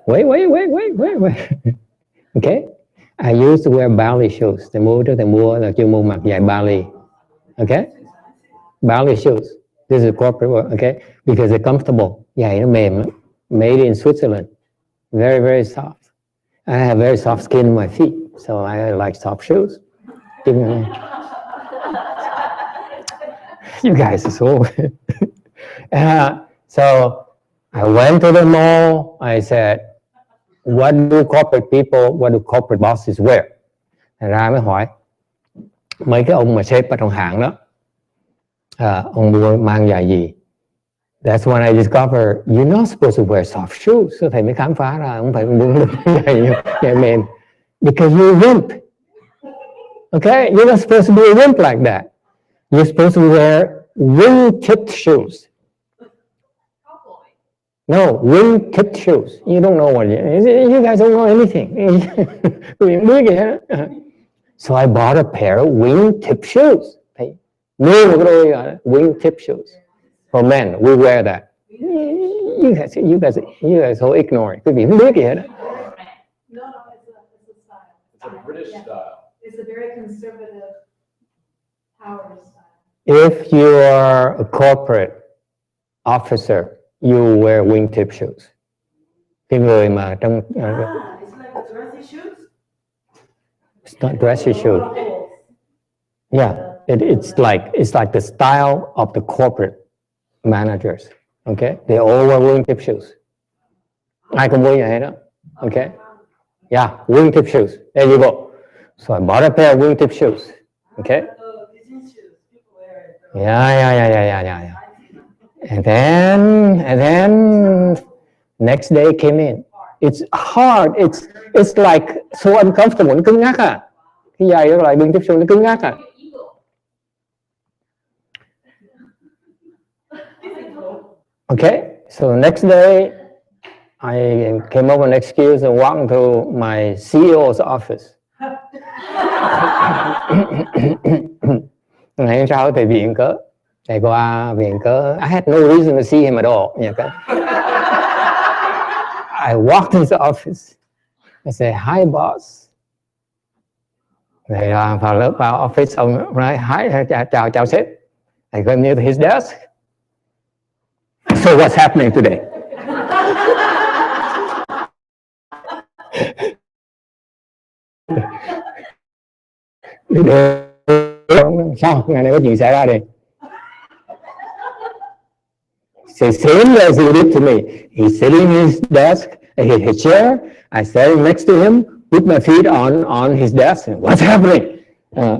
Wait. Okay. I used to wear ballet shoes. Thầy mua là chưa mua mặc giày ballet. Okay. Ballet shoes. This is corporate work. Okay. Because they're comfortable. Giày nó mềm lắm. Made in Switzerland. Very, very soft. I have very soft skin in my feet. So I like soft shoes. You guys are so... So I went to the mall. I said, what do corporate bosses wear? Thành ra mới hỏi mấy cái ông mà sếp ở trong hãng đó, ông mua mang giày gì? That's when I discovered you're not supposed to wear soft shoes. So thầy mới khám phá ra không phải mua giày mềm. Because you're a wimp. Okay? You're not supposed to be a wimp like that. You're supposed to wear wing-tipped shoes. No, wing-tipped shoes. You don't know what you guys don't know anything. So I bought a pair of wing-tipped shoes. Mua một đôi wing-tipped shoes. For men, we wear that. You guys so ignorant. Quý vị không biết gì hết. No, it's a style. It's a British style. It's a very conservative power style. If you are a corporate officer, you wear wingtip shoes. Cái người mà trong it's like a dressy shoes. It's not dressy shoes. Yeah, it's like the style of the corporate managers. Okay, they all wear wingtip shoes. Ai cũng mua như thế đó. Okay, yeah, wingtip shoes. There you go. So I bought a pair of wingtip shoes. Okay. Yeah. And then next day came in. It's hard. It's like so uncomfortable. Nó cứng ngắc à. Cái giày đó lại wingtip shoes nó cứng ngắc à. Okay, so next day I came up with an excuse and walked into my CEO's office. Ngày hôm sau thầy viện cớ, thầy qua viện cớ. I had no reason to see him at all. I walked into the office I say, hi boss. Thì vào lớp, vào office, ông nói, hi, chào sếp. I go near his desk. So what's happening today? Sao? Ngày nay có chuyện xảy ra đi. So same as he did to me. He's sitting in his desk, his chair. I sat next to him, put my feet on his desk. What's happening?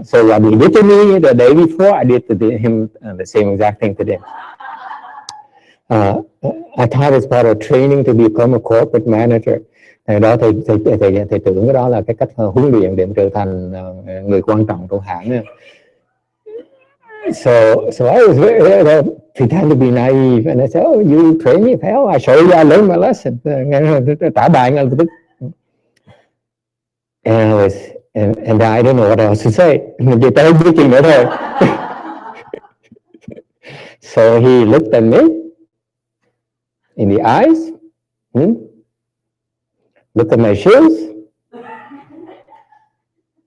So what he did to me the day before, I did to him the same exact thing today. I thought it's part of training to become a corporate manager. Thì đó thầy tưởng cái đó là cái cách huấn luyện để trở thành người quan trọng trong hãng. So I was pretend to be naive, and I said, "Oh, you train me? Hell, I show you. I learned my lesson." Trả bài ngay lập tức. And I don't know what else to say. Người ta không biết gì nữa thôi. So he looked at me in the eyes, looked at my shoes,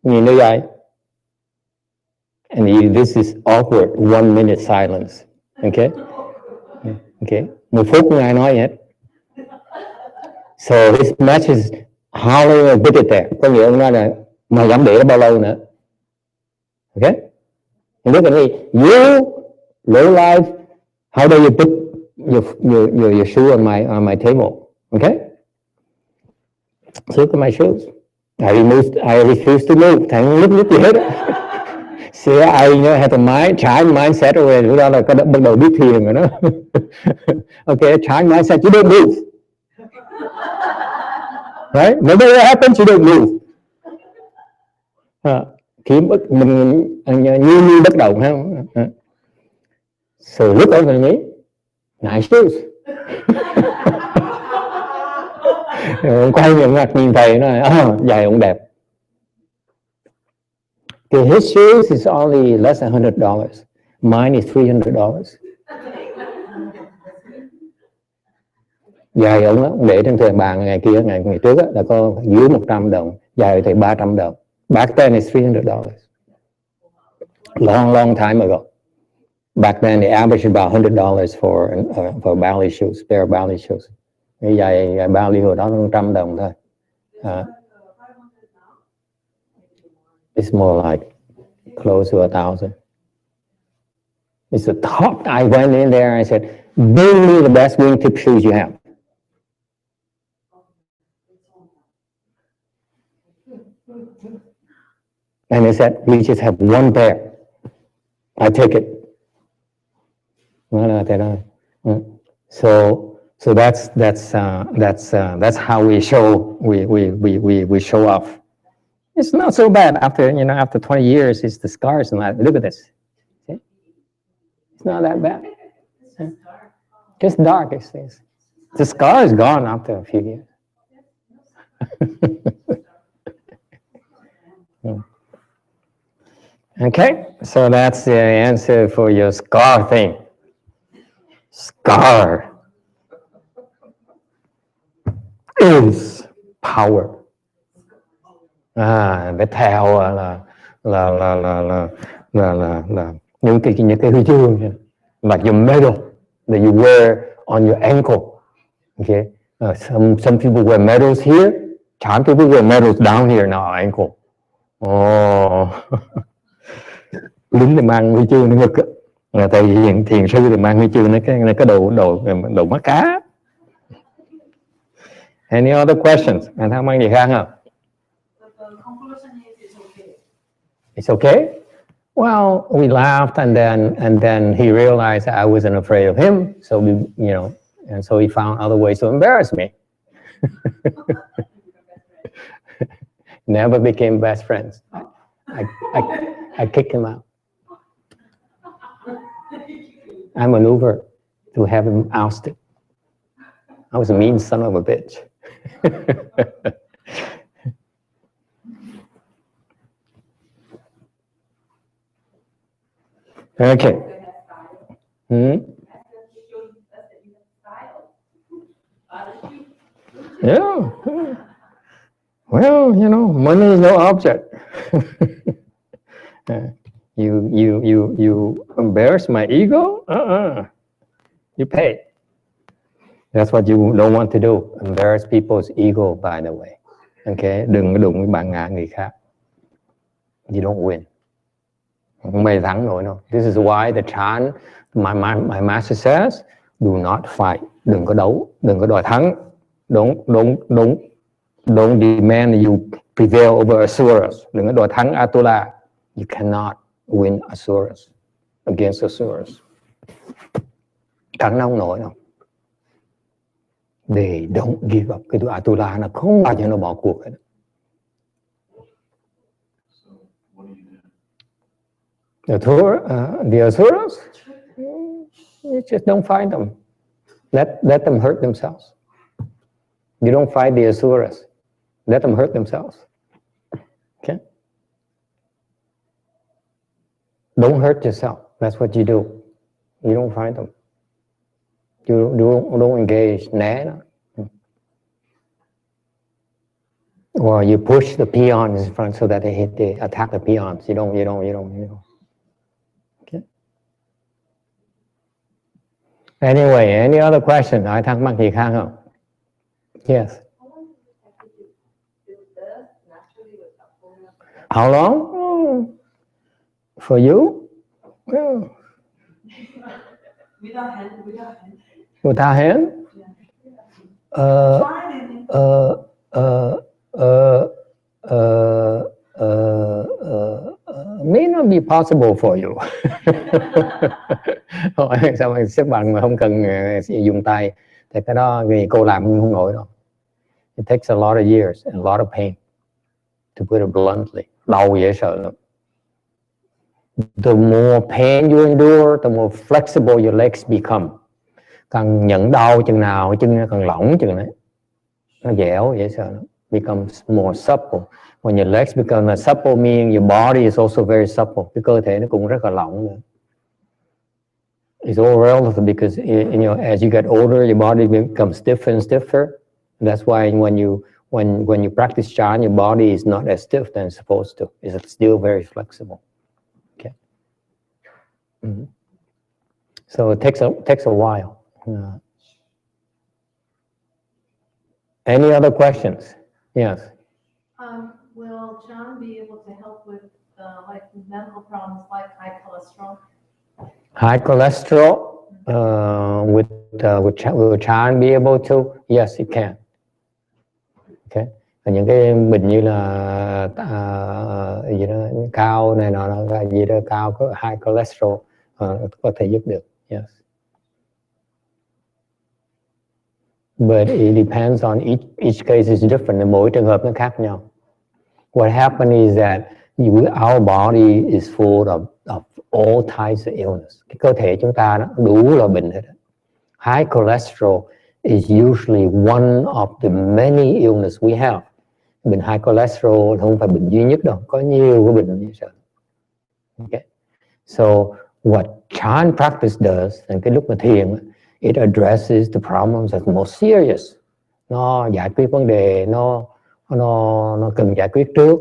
nhìn như vậy. And this is awkward, 1 minute silence. Okay? Okay. 1 phút không ai nói gì hết. So his match is hollering a bit at there. Có nghĩa ông nói là mày dám để nó bao lâu nữa. Okay? And look at me. You, low life, how do you put your shoe on my table? Okay? So look at my shoes. I refuse to move. Thằng lúc gì hết. See, I had a child mindset rồi, lúc đó là bắt đầu biết thiền rồi đó. Okay, child mindset, you don't move. Right? No matter what happens, you don't move. Khi mình như bất động ha. So look over me. Nice shoes. Quay miệng mặt nhìn thầy nói, giày ông đẹp. Okay, his shoes is only less than $100. Mine is $300. Giày ông để trên thuyền bàn ngày kia, ngày trước là có dưới 100 đồng, giày thì 300 đồng. Back then it's $300. Long time ago. Back then the average is about $100 for ballet shoes, pair of ballet shoes. Cái giày ballet hồi đó 100 đồng thôi. It's more like close to 1,000. It's the top. I went in there and I said, bring me the best wingtip shoes you have. And they said, we just have 1 pair. I take it. So that's how we show off. It's not so bad after 20 years. It's the scars and that. Look at this. See? It's not that bad. Just dark. The scar is gone after a few years. Okay, so that's the answer for your scar thing. Scar is power. Vết theo là những cái huy chương, like your medal that you wear on your ankle. Okay, some people wear medals here. Some people wear medals down here in our ankle. Lính thì mang huy chương nó ngực, tại vì thiền sư thì mang huy chương nó cái đồ mắt cá. Any other questions? Anh thắc mắc gì khác không? The conclusion is it's okay. It's okay. Well, we laughed, and then he realized I wasn't afraid of him. So and so he found other ways to embarrass me. Never became best friends. I kicked him out. I maneuvered to have him ousted. I was a mean son of a bitch. Okay. Yeah. Well, you know, money is no object. You embarrass my ego? You pay. That's what you don't want to do. Embarrass people's ego, by the way. Okay, đừng có đụng với bản ngã người khác. You don't win. Không may thắng nổi đâu. This is why the chant, my master says, do not fight. Đừng có đấu, đừng có đòi thắng. Don't demand you prevail over Asuras. Đừng có đòi thắng Atula. You cannot win Asuras against Asuras. Thắng nó không nổi đâu. They don't give up. Cái tụi Atula nó không bao giờ nó bỏ cuộc hết. So what do? The Asuras, you just don't fight them. Let them hurt themselves. You don't fight the Asuras. Let them hurt themselves. Okay? Don't hurt yourself. That's what you do. You don't fight them. You don't engage. Né nó. Or you push the peons in front so that they attack the peons. You don't. Okay. Anyway, any other question? Ai thắc mắc gì khác không? Yes. How long? For you? Well, Without hand. without hand? May not be possible for you. Sao mà xếp bằng mà không cần dùng tay? Thì cái đó vì cô làm không nổi đâu. It takes a lot of years and a lot of pain, to put it bluntly. Đau dễ sợ lắm. The more pain you endure, the more flexible your legs become. Càng nhận đau chừng nào, chân nó càng lỏng chừng đấy. Nó dẻo, dễ sợ lắm. Becomes more supple. When your legs become supple, meaning your body is also very supple. Cái cơ thể nó cũng rất là lỏng nữa. It's all relative because as you get older, your body becomes stiffer and stiffer. That's why when you practice Chan, your body is not as stiff than it's supposed to. It's still very flexible. Okay. Mm-hmm. So it takes a while. Any other questions? Yes. Will Chan be able to help with like medical problems like high cholesterol? High cholesterol, will Chan be able to? Yes, it can. Okay. Và những cái bệnh như là gì đó, cao này nọ, gì đó cao có high cholesterol có thể giúp được. Yes. But it depends on each case is different. Mỗi trường hợp nó khác nhau. What happens is that our body is full of all types of illness. Cái cơ thể chúng ta nó đủ loại bệnh hết. High cholesterol is usually one of the many illness we have. Bệnh high cholesterol không phải bệnh duy nhất đâu, có nhiều cái bệnh như vậy. Okay. So what Chan practice does, and cái lúc mà thiền, it addresses the problems that's most serious. Nó giải quyết vấn đề nó cần giải quyết trước.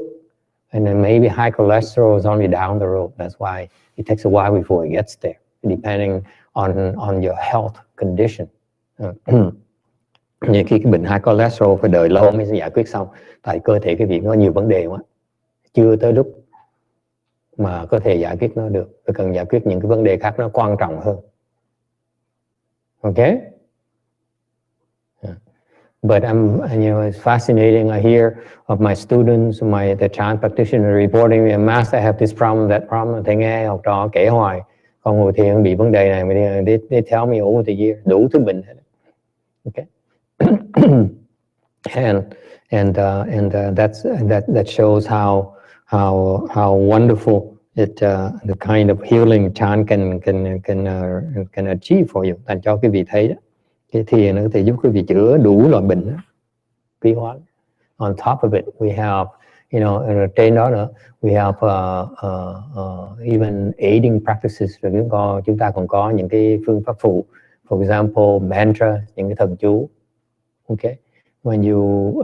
And then maybe high cholesterol is only down the road. That's why it takes a while before it gets there, depending on your health condition. Như khi cái bệnh high cholesterol phải đợi lâu mới giải quyết xong, tại cơ thể cái việc nó nhiều vấn đề quá, chưa tới lúc mà có thể giải quyết nó được. Phải cần giải quyết những cái vấn đề khác nó quan trọng hơn. Okay? But it's fascinating. I hear of my students, the Chan practitioner reporting me, Master, I have this problem, that problem. Thầy nghe học trò kể hoài, con ngồi thiền bị vấn đề này, they tell me over the year, đủ thứ bệnh hết. Okay. That shows how wonderful the kind of healing Chan can achieve for you. Thành cho quý vị thấy đó, cái thiền nó có thể giúp quý vị chữa đủ loại bệnh đó. Quý hóa. On top of it, we have, trên đó nữa, we have even aiding practices. Rồi chúng ta còn có những cái phương pháp phụ. For example, mantra, những cái thần chú. Okay. when you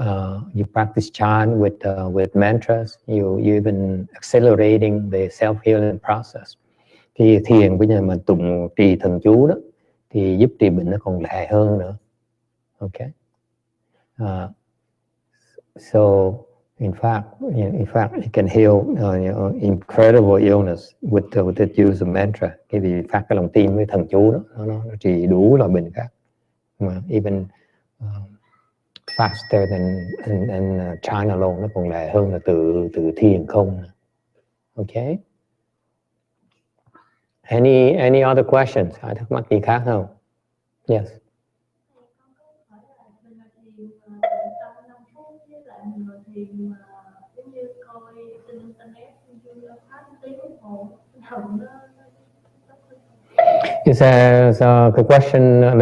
practice chant with mantras, you even accelerating the self-healing process. Khi thiền bây giờ mà tụng trì thần chú đó thì giúp trị bệnh nó còn lẹ hơn nữa. Okay. So in fact, it can heal incredible illness with the use of mantra. Cái vì phát cái lòng tin với thần chú đó, nó trị đủ loại bệnh khác. Even faster than chant alone, nó còn lẹ hơn là từ thiền không. Okay. Any other questions? Ai thắc mắc gì khác không? Yes. So the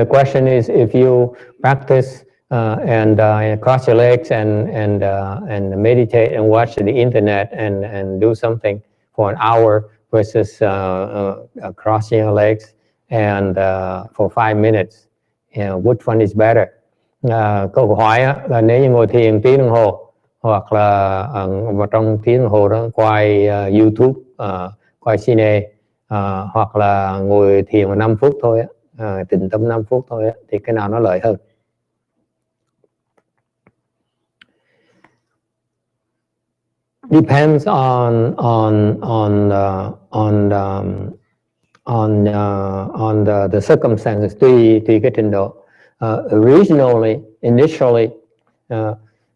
question is, if you practice and cross your legs and meditate and watch the internet and do something for an hour versus crossing your legs and for 5 minutes, which one is better? Câu hỏi là nếu như ngồi thiền tiếng đồng hồ hoặc là trong tiếng đồng hồ đó quay YouTube, quay cine, hoặc là ngồi thiền 5 phút thôi, tĩnh tâm 5 phút thôi, thì cái nào nó lợi hơn? Depends on the circumstances, tùy cái trình độ. Initially,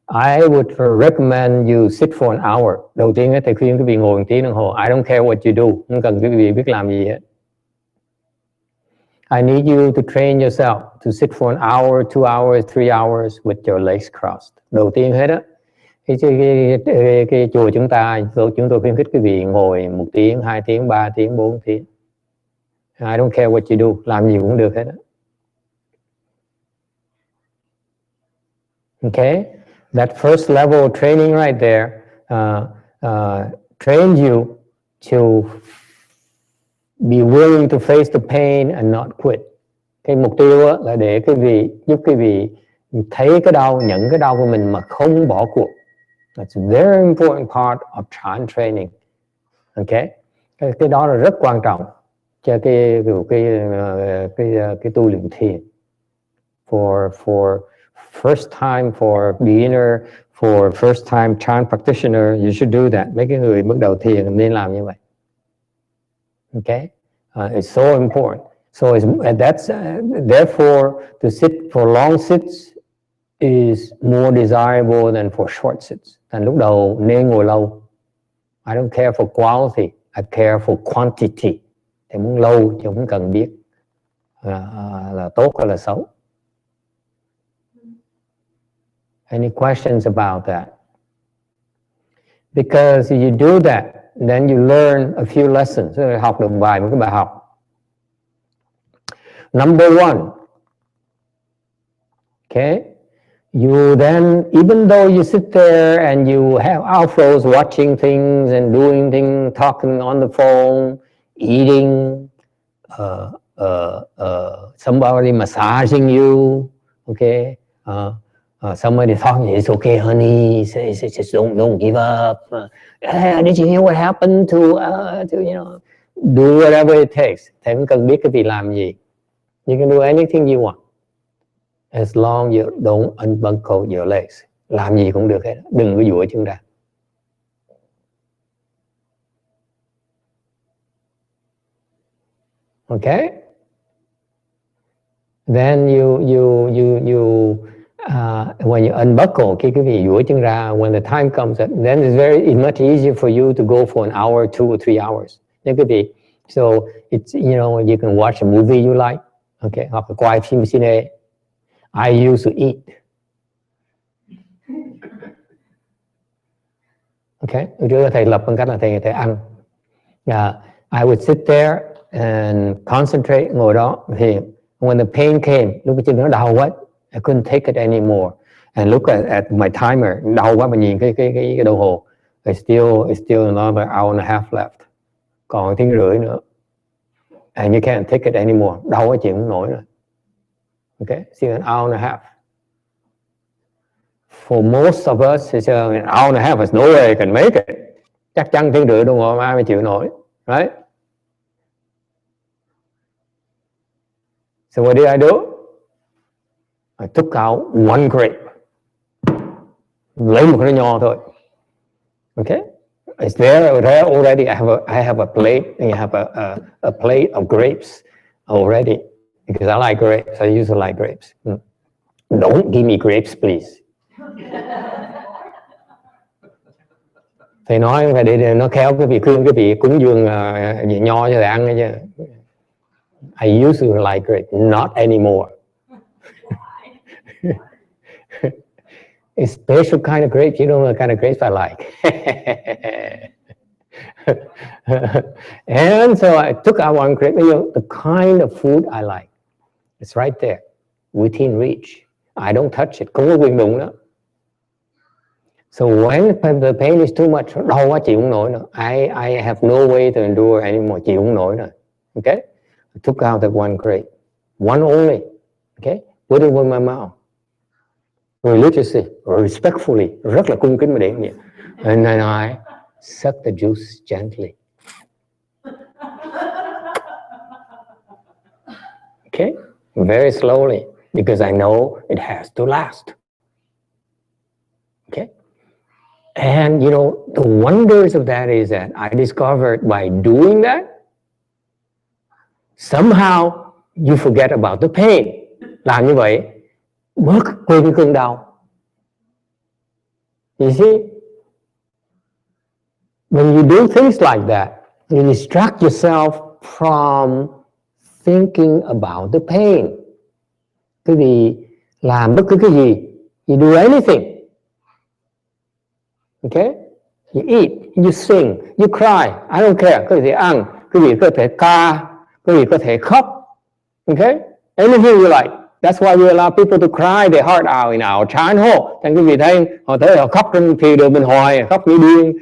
I would recommend you sit for an hour. Đầu tiên thầy khuyên quý vị ngồi 1 tiếng đồng hồ. I don't care what you do, không cần quý vị biết làm gì hết. I need you to train yourself to sit for an hour, 2 hours, 3 hours with your legs crossed. Đầu tiên hết á, cái chùa chúng tôi khuyến khích quý vị ngồi 1 tiếng, 2 tiếng, 3 tiếng, 4 tiếng. I don't care what you do, làm gì cũng được hết á. Okay, that first level training right there trains you to be willing to face the pain and not quit. Cái mục tiêu là để giúp quý vị thấy cái đau, nhận cái đau của mình mà không bỏ cuộc. That's a very important part of chant training. Okay, cái đó là rất quan trọng cho cái tu luyện thiền. For first time, for beginner, for first time chant practitioner, you should do that. Mấy cái người bước đầu thiền nên làm như vậy. Okay, it's so important. So therefore, to sit for long sits is more desirable than for short sits. Thành lúc đầu nên ngồi lâu. I don't care for quality, I care for quantity. Thì muốn lâu thì không cần biết là tốt hay là xấu. Any questions about that? Because if you do that, then you learn a few lessons. Học được vài một cái bài học. Number one, okay, you then, even though you sit there and you have outflows, watching things and doing things, talking on the phone, eating, somebody massaging you, okay, somebody talking, it's okay, honey, just don't give up. Did you hear what happened to you know, do whatever it takes. Thầy không cần biết cái gì làm gì. You can do anything you want, as long you don't unbuckle your legs. Làm gì cũng được hết, đừng có duỗi chân ra. Okay. Then when you unbuckle, cái vị duỗi chân ra, when the time comes, then it's much easier for you to go for an hour, 2 or 3 hours. Nên quý vị, so it's, you know, you can watch a movie you like, okay, hoặc là quay phim cine. I used to eat. Okay, trước thầy lập bằng cách là thầy ăn. I would sit there and concentrate, ngồi đó thiền. When the pain came, lúc cái chân nó đau quá, I couldn't take it anymore. And look at my timer, đau quá mà nhìn cái đồng hồ. It's still another hour and a half left. Còn 1 tiếng rưỡi nữa. And you can't take it anymore. Đau quá chịu không nổi rồi. Okay, still an hour and a half. for most of us, it's an hour and a half, there's no way I can make it. Chắc chắn tiếng rưỡi đồng hồ ai mới chịu nổi, right? So what did I do? I took out one grape. Lấy một cái nho thôi. Okay? It's there already. I have a plate, and you have a plate of grapes already, because I like grapes. I usually like grapes. Don't give me grapes, please. Thầy nói phải để nó khéo cái vị khuyên cái vị cúng dường vị nho cho thầy ăn ấy chứ. I usually like grapes, not anymore. A special kind of grapes, you don't know the kind of grapes I like. And so I took out one grape, the kind of food I like. It's right there, within reach. I don't touch it, không có quyền đụng đó. So when the pain is too much, đau quá chịu không nổi nữa. I have no way to endure anymore, chịu không nổi nữa. Okay? I took out that one grape, one only. Okay? Put it in my mouth. Religiously, respectfully, rất là cung kính mà điện vậy. And then I suck the juice gently. Okay? Very slowly, because I know it has to last. Okay? And you know, the wonders of that is that I discovered by doing that, somehow you forget about the pain. Làm như vậy, bớt quên cơn đau. You see? When you do things like that, you distract yourself from thinking about the pain. Quý vị làm bất cứ cái gì, you do anything. Okay? You eat, you sing, you cry, I don't care. Quý vị ăn, quý vị có thể ca, quý vị có thể khóc. Okay? Anything you like. That's why we allow people to cry their heart out in our childhood. Thành quý vị thấy họ tới họ khóc trên thì đường bên hoài, khóc như điên,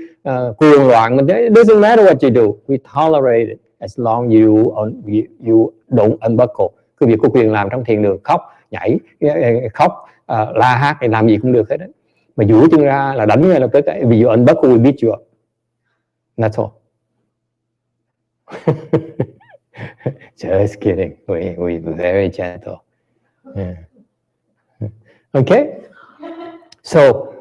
cuồng loạn. It doesn't matter what you do. We tolerate it as long you don't unbuckle. Quý vị có quyền làm trong thiền đường, khóc, nhảy, khóc, la hát, thì làm gì cũng được hết đấy. Mà duỗi chân ra là đánh ngay lập tức. Vì you unbuckle, we beat you up. That's all. Just kidding. We're very gentle. Yeah. Okay? So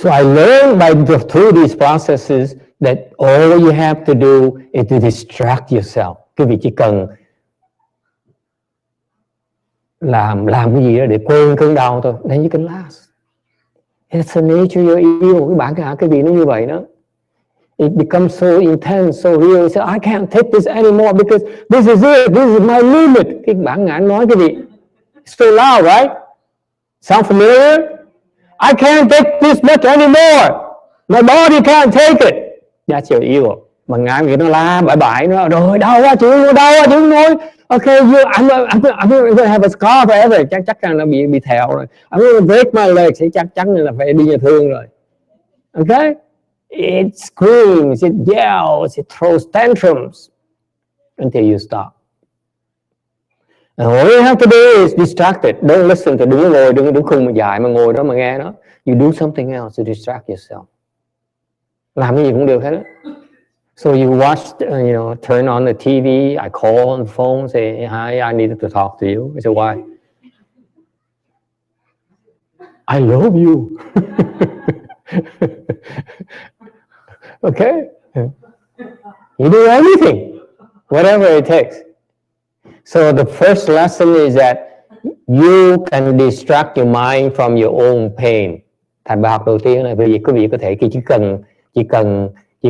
I learned through these processes that all you have to do is to distract yourself. Quý vị chỉ cần làm cái gì đó để quên cơn đau thôi. Then you can last. It's the nature of your ego. Cái bản ngã cái vị nó như vậy đó. It becomes so intense, so real. You say, I can't take this anymore because this is it. This is my limit. Cái bản ngã nói cái gì? It's so loud, right? Sound familiar? I can't take this much anymore. My body can't take it. That's your ego. Mà ngã vậy nó la bại nó rồi đau quá chịu không nổi. Okay, I'm gonna have a scar forever. Chắc chắn nó bị thẹo rồi. I'm gonna break my legs. Thì chắc chắn là phải đi nhà thương rồi. Okay? It screams, it yells, it throws tantrums until you stop. And all you have to do is distract it. Don't listen to đúng ngồi, đừng khùng mà dài mà ngồi đó mà nghe nó. You do something else to distract yourself. Làm cái gì cũng được hết á. So you watch, turn on the TV. I call on the phone, say, hi, I needed to talk to you. I say, why? I love you. Okay? You do anything, whatever it takes. So the first lesson is that you can distract your mind from your own pain. Thành bài học đầu tiên là vì quý vị có thể chỉ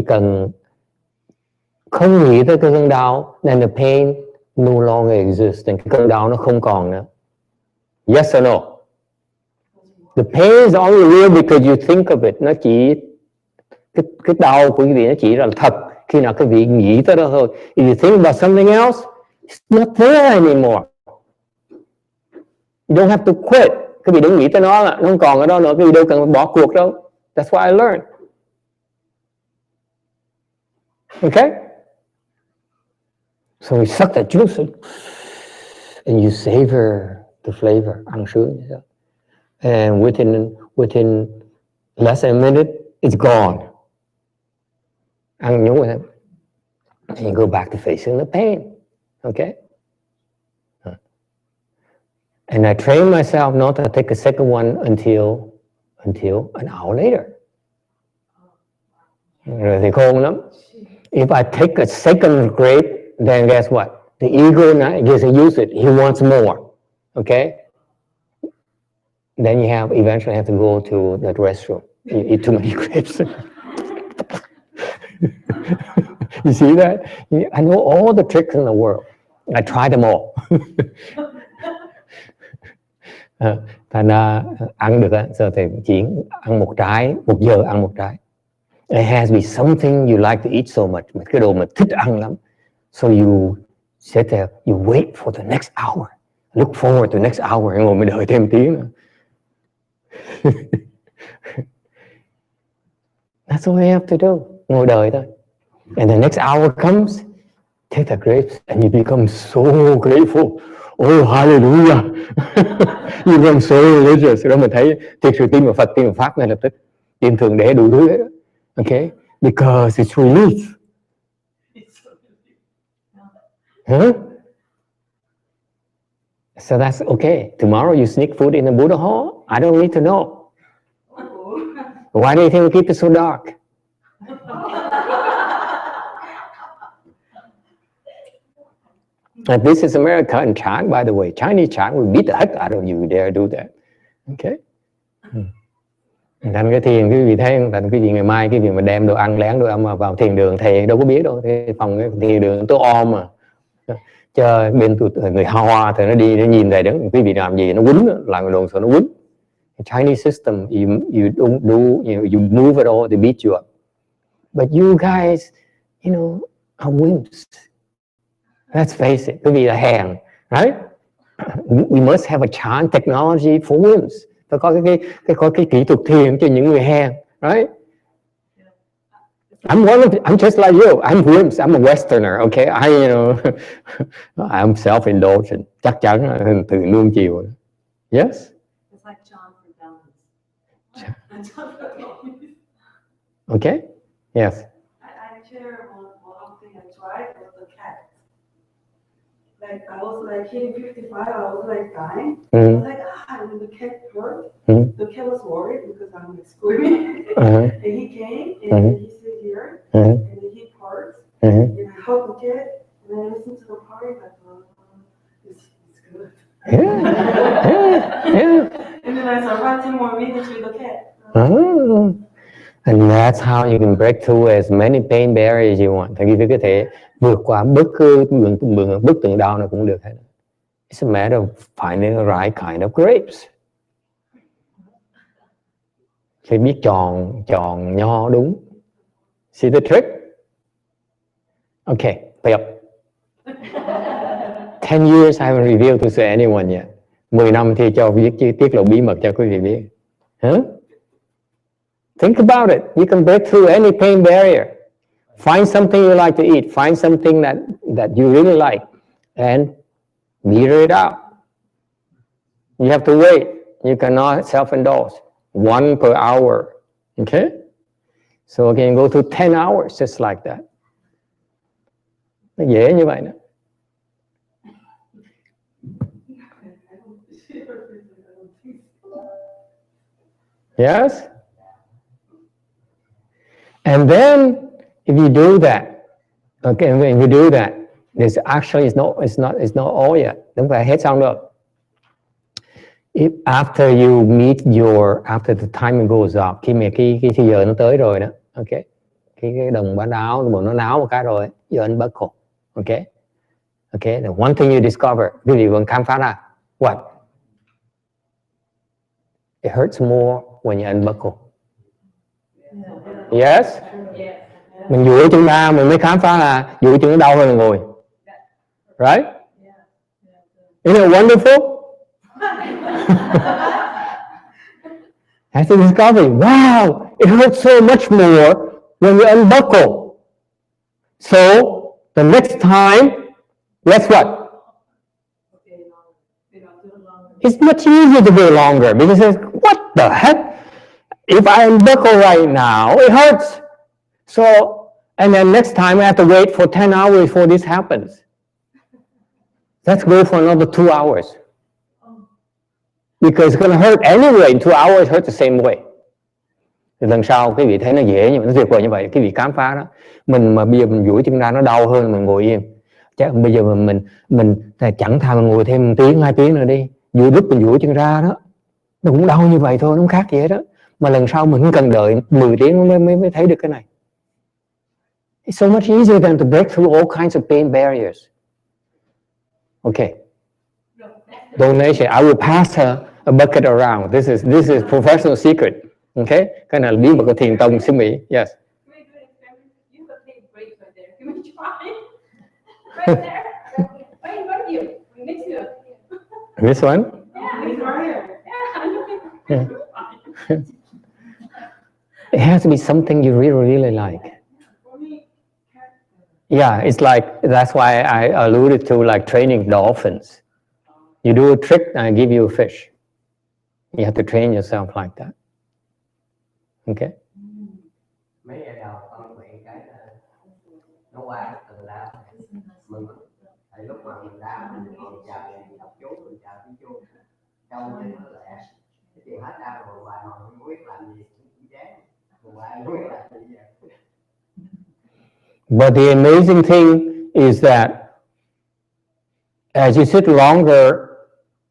cần không nghĩ tới cơn đau, then the pain no longer exists. Then cái cơn đau nó không còn nữa. Yes or no? The pain is only real because you think of it. Nó chỉ cái đau của quý vị nó chỉ là thật khi nào quý vị nghĩ tới đó thôi. If you think about something else, it's not there anymore. You don't have to quit. Quý vị đừng nghĩ tới nó không còn ở đó nữa. Quý vị đâu cần bỏ cuộc đâu. That's what I learned. Okay? So we suck that juice and you savor the flavor. Ăn sướng như thế. And within less than a minute, it's gone. Ăn nhúng rồi, and you go back to facing the pain. Okay? And I train myself not to take a second one until an hour later. Rồi thì khôn lắm. If I take a second grape, then guess what? The ego now gets to use it. He wants more. Okay? Then you eventually have to go to the restroom. You eat too many grapes. You see that? I know all the tricks in the world. I tried them all. Thành ra ăn được á, giờ thì chỉ ăn một trái, 1 giờ ăn một trái. It has to be something you like to eat so much. Cái đồ mà thích ăn lắm. So you sit there, you wait for the next hour. Look forward to the next hour. Ngồi mới đợi thêm tiếng nữa. That's all you have to do. Ngồi đợi thôi. And the next hour comes, take the grapes and you become so grateful. Oh, hallelujah. You become so religious. Đó mình thấy thiệt sự tin vào Phật, tin vào Pháp ngay lập tức. Tin Thượng Đế đủ thứ hết đó. Okay? Because it's relief. Huh? So that's okay. Tomorrow you sneak food in the Buddha hall? I don't need to know. Why do you think we keep it so dark? And this is America and China, by the way. Chinese China will beat the heck out of you if you dare do that. Okay? Thành cái thiền, quý vị thấy, thành quý vị ngày mai cái việc mà đem đồ ăn lén đồ ăn vào thiền đường, thầy đâu có biết đâu. Cái phòng cái thiền đường tôi om mà. Cho bên người Hoa thì nó đi, nó nhìn thầy đứng, quý vị làm gì nó quýnh, làm cái đồ sợ nó quýnh. Chinese system, you don't do, you move at all, they beat you up. But you guys, are wimps. Let's face it, quý vị là hèn, right? We must have a Chan technology for wimps. Phải có cái kỹ thuật thiền cho những người hèn, right? I'm just like you. I'm wimps. I'm a Westerner, okay? I'm self-indulgent. Chắc chắn là từ nuông chiều. Yes? It's like John for dummies. Okay? Yes. I share one thing I tried was the cat. Like I was like hitting 55, I was like dying. I was like, and the cat hurt. The cat was worried because I'm like screaming. And he came and he sit here and he parts. And I hugged the cat and I listened to the part like, it's good. Yeah. And then I survived 10 more minutes with the cat. And that's how you can break through as many pain barriers you want. Thì quý vị có thể vượt qua bất cứ bức tường đau nào cũng được hết. It's a matter of finding the right kind of grapes. Phải biết chọn nho đúng. See the trick? Okay, pay up. 10 years I haven't revealed to anyone yet. 10 năm thì cho tiết lộ bí mật cho quý vị biết. Huh? Think about it. You can break through any pain barrier. Find something you like to eat. Find something that you really like. And meter it out. You have to wait. You cannot self-indulge. 1 per hour. Okay? So you can go to 10 hours just like that. Nó dễ như vậy đó. Yes? And then if you do that, okay, when you do that, there's actually it's not all yet. Không phải hết xong đâu. If after you meet after the timing goes up, khi mà cái giờ nó tới rồi đó, okay, cái đồng bán áo nó náo một cái rồi, you unbuckle, okay, the one thing you discover, quý vị vẫn khám phá ra, what? It hurts more when you unbuckle. Yes? Mình duỗi chân ra mình mới khám phá là duỗi chân nó đau hơn là ngồi. Right? Isn't it wonderful? That's the discovery. Wow, it hurts so much more when you unbuckle. So the next time, guess what? It's much easier to go longer because what the heck? if I buckle right now, it hurts. So, and then next time I have to wait for 10 hours before this happens. Let's go for another 2 hours. Because it's going to hurt anyway. In 2 hours, hurt the same way. Thì lần sau quý vị thấy nó dễ nhưng mà nó tuyệt vời như vậy. Quý vị khám phá đó. Mình mà bây giờ mình duỗi chân ra nó đau hơn mình ngồi yên. Chắc bây giờ mình chẳng thà mình ngồi thêm 1 tiếng 2 tiếng nữa đi. Duỗi lúc mình duỗi chân ra đó, nó cũng đau như vậy thôi, nó không khác gì hết đó. Mà lần sau mình không cần đợi 10 tiếng mới thấy được cái này. It's so much easier than to break through all kinds of pain barriers. Okay. Donation. I will pass a bucket around. This is professional secret. Okay. Cái này là bí mật của thiền tông xứ Mỹ. Yes. You could take a break right there. Can we try? Right there. Wait, what are you? We mix you up. This one? Yeah, we are here. Yeah. It has to be something you really, really like. Yeah, it's like, that's why I alluded to like training dolphins. You do a trick and I give you a fish. You have to train yourself like that. Okay? Mấy ngày đầu con bị cái nó qua từ đau mình thì lúc mà mình đau mình còn chờ đọc chú mình chờ tiếng chú trong thì nó lẹ cái chuyện hết đau rồi bà ngồi không biết làm gì cũng chán rồi bà không biết làm gì. But the amazing thing is that as you sit longer,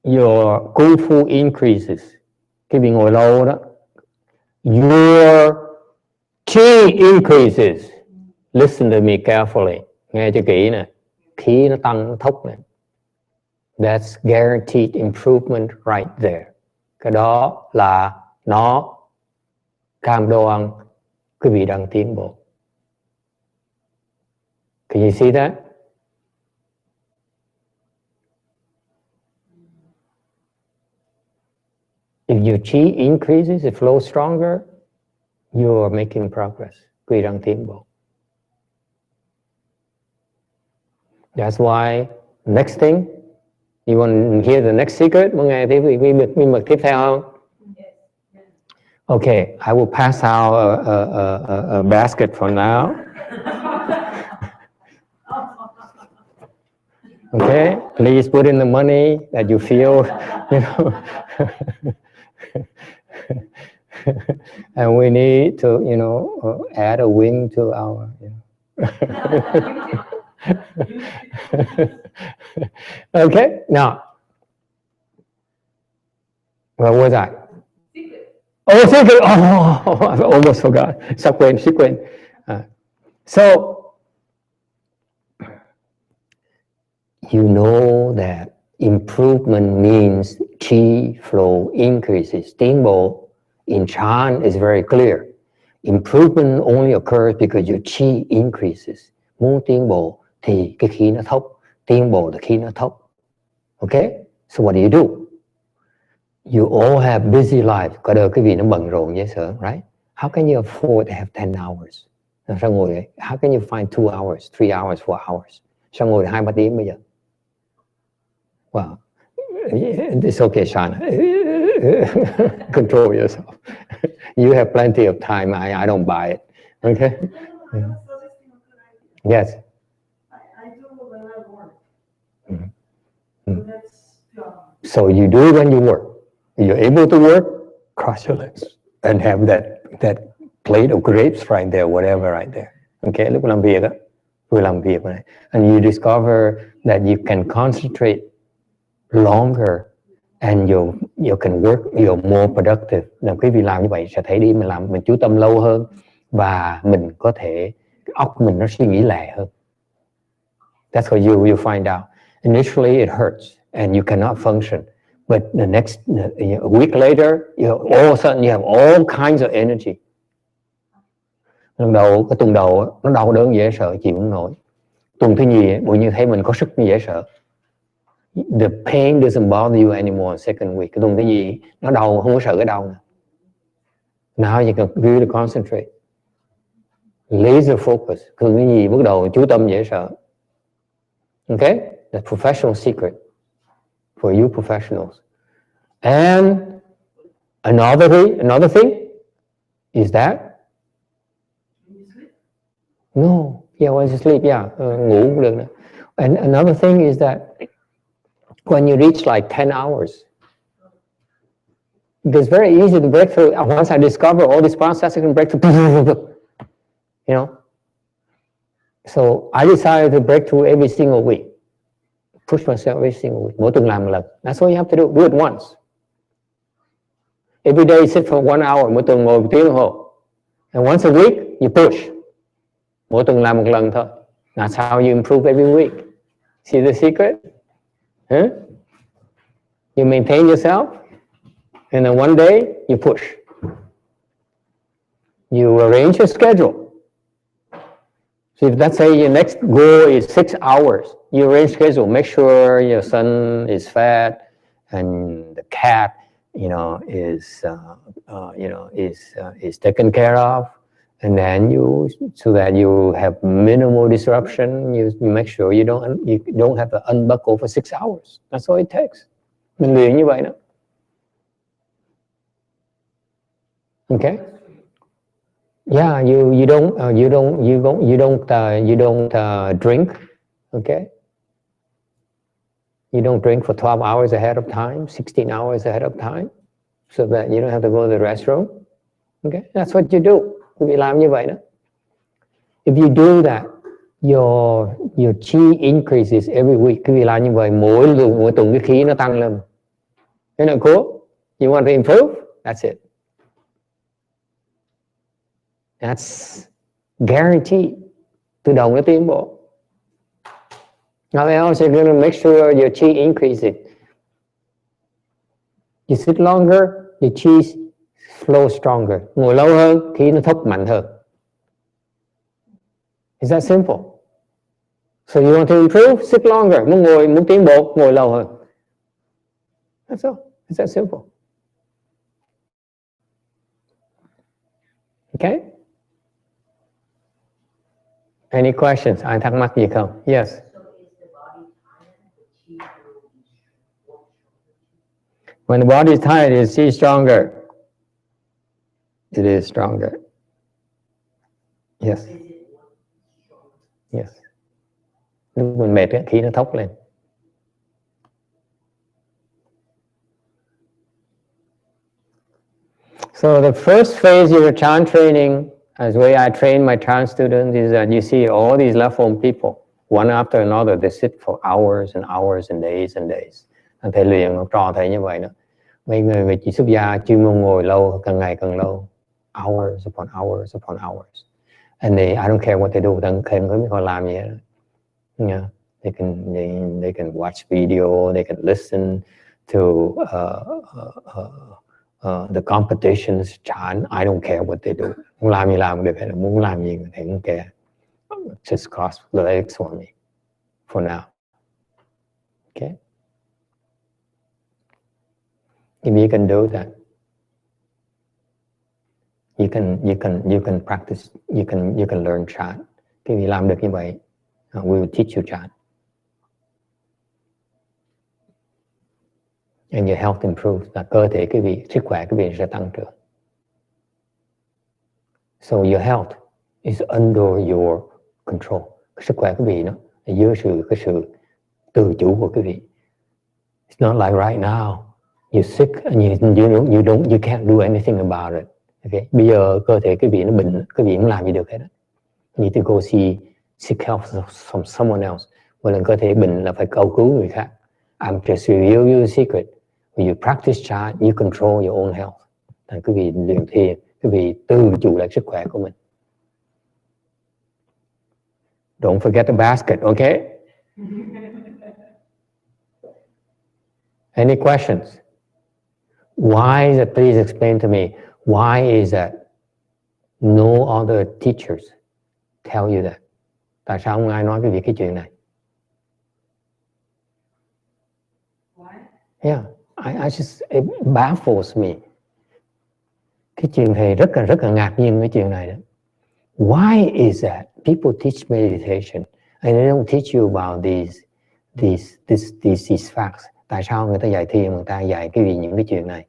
your kung fu increases. Khi bị ngồi lâu đó, your chi increases. Listen to me carefully. Nghe cho kỹ nè. Khí nó tăng, nó thốc nè. That's guaranteed improvement right there. Cái đó là nó cam đoan quý vị đang tiến bộ. Can you see that? If your chi increases, it flows stronger, you are making progress. Quý đang tiến bộ. That's why next thing, you want to hear the next secret? Muốn nghe tiếp bí mật tiếp theo không? Okay, I will pass out a basket for now. Okay, please put in the money that you feel, you know. And we need to, you know, add a wing to our, you know. Okay, now, what was that? Secret. Oh, secret! Oh, I almost forgot. Sắp quên. So, you know that improvement means chi flow increases. Tiến bộ in Chan is very clear. Improvement only occurs because your chi increases. Muốn tiến bộ thì cái khí nó thốc. Tiến bộ thì khí nó thốc. Okay? So what do? You all have busy life. Có đời cái gì nó bận rộn dễ sợ, right? How can you afford to have 10 hours? Sao ngồi đấy? How can you find 2 hours, 3 hours, 4 hours? Sao ngồi 2-3 tiếng bây giờ? Well, it's okay, Shana. Control yourself. You have plenty of time. I don't buy it. Okay? Yes. I do when I work. Mm-hmm. So that's So you do it when you work. You're able to work, cross your legs and have that plate of grapes right there, whatever right there. Okay, lúc làm việc á, vừa làm việc này, and you discover that you can concentrate longer and you can work, you're more productive. Là quý vị làm như vậy sẽ thấy đi mình chú tâm lâu hơn và mình có thể óc mình nó suy nghĩ lẹ hơn. That's what you find out. Initially it hurts and you cannot function, but the next a week later, all of a sudden you have all kinds of energy. Lần đầu, cái tuần đầu nó đau đớn dễ sợ chịu không nổi. Tuần thứ nhì bụi như thấy mình có sức như dễ sợ. The pain doesn't bother you anymore. Second week, cái tuần thứ nhì nó đau không có sợ cái đau nữa. Now you can really concentrate, laser focus. Tuần thứ nhì bắt đầu chú tâm dễ sợ. Okay, the professional secret for you professionals. And another thing, Is that? When you sleep? No. Yeah, when you sleep, yeah. Ngủ cũng được nữa. And another thing is that when you reach like 10 hours, it's very easy to break through. Once I discover all this process, I can break through. You know? So I decided to break through every single week. Push myself every single week. Mỗi tuần làm một lần. That's all you have to do. Do it once. Every day sit for 1 hour. Mỗi tuần ngồi 1 tiếng đồng hồ. And once a week, you push. Mỗi tuần làm một lần thôi. That's how you improve every week. See the secret? Huh? You maintain yourself, and then one day you push. You arrange your schedule. So if let's say your next goal is 6 hours, you arrange schedule. Make sure your son is fed, and the cat, is taken care of, and then so that you have minimal disruption. You make sure you don't have to unbuckle for 6 hours. That's all it takes. Mình luyện như vậy đó. Okay. Yeah, you don't drink. Okay. You don't drink for 12 hours ahead of time, 16 hours ahead of time, so that you don't have to go to the restroom. Okay, that's what you do. Quý vị làm như vậy đó. If you do that, your chi increases every week. Quý vị làm như vậy mỗi tuần cái khí nó tăng lên. Isn't that cool? You want to improve? That's it. That's guaranteed. Tự động nó tiến bộ. Now else you're going to make sure your chi increases. You sit longer, your chi flow stronger. Ngồi lâu hơn, khí nó thốc mạnh hơn. Is that simple? So you want to improve? Sit longer. Muốn tiến bộ, ngồi lâu hơn. That's all. It's that simple. Okay? Any questions? Ai thắc mắc gì không? Yes. When the body is tired, is chi stronger? It is stronger. Yes. Yes. Lúc mình mệt khí nó thốc lên. So the first phase of your Chan training, as the way I train my Chan students, is that you see all these left form people, one after another, they sit for hours and hours and days and days. Thầy luyện học trò thầy như vậy đó. Mấy người chỉ xuất gia chuyên môn ngồi lâu, càng ngày càng lâu, hours upon hours upon hours. And I don't care what they do, đừng khen với họ làm gì hết. Yeah, they can watch video, they can listen to the competitions, Chan. I don't care what they do. Muốn làm gì làm được, muốn làm gì thì không care. Just cross the legs for me, for now. Okay. If you can do that, you can practice. You can learn Chan. Khi vì làm được như vậy, we will teach you Chan. And your health improves. Là cơ thể quý vị, sức khỏe quý vị sẽ tăng trưởng. So your health is under your control. Sức khỏe quý vị nó dưới sự tự chủ của quý vị. It's not like right now you're sick and you can't do anything about it. Okay? Bây giờ cơ thể quý vị nó bệnh, quý vị không làm gì được hết. You need to go seek help from someone else. Mỗi lần cơ thể bệnh là phải cầu cứu người khác. I'm just reveal you the secret. When you practice Chan, you control your own health. Thành quý vị luyện thiền, quý vị tự chủ lại sức khỏe của mình. Don't forget the basket, okay? Any questions? Why is it? Please explain to me. Why is that no other teachers tell you that? Tại sao không ai nói cái chuyện này? Why? Yeah, it baffles me. Cái chuyện thầy rất là ngạc nhiên với chuyện này đó. Why is that? People teach meditation and they don't teach you about these facts. Tại sao người ta dạy thiền, người ta dạy những cái chuyện này?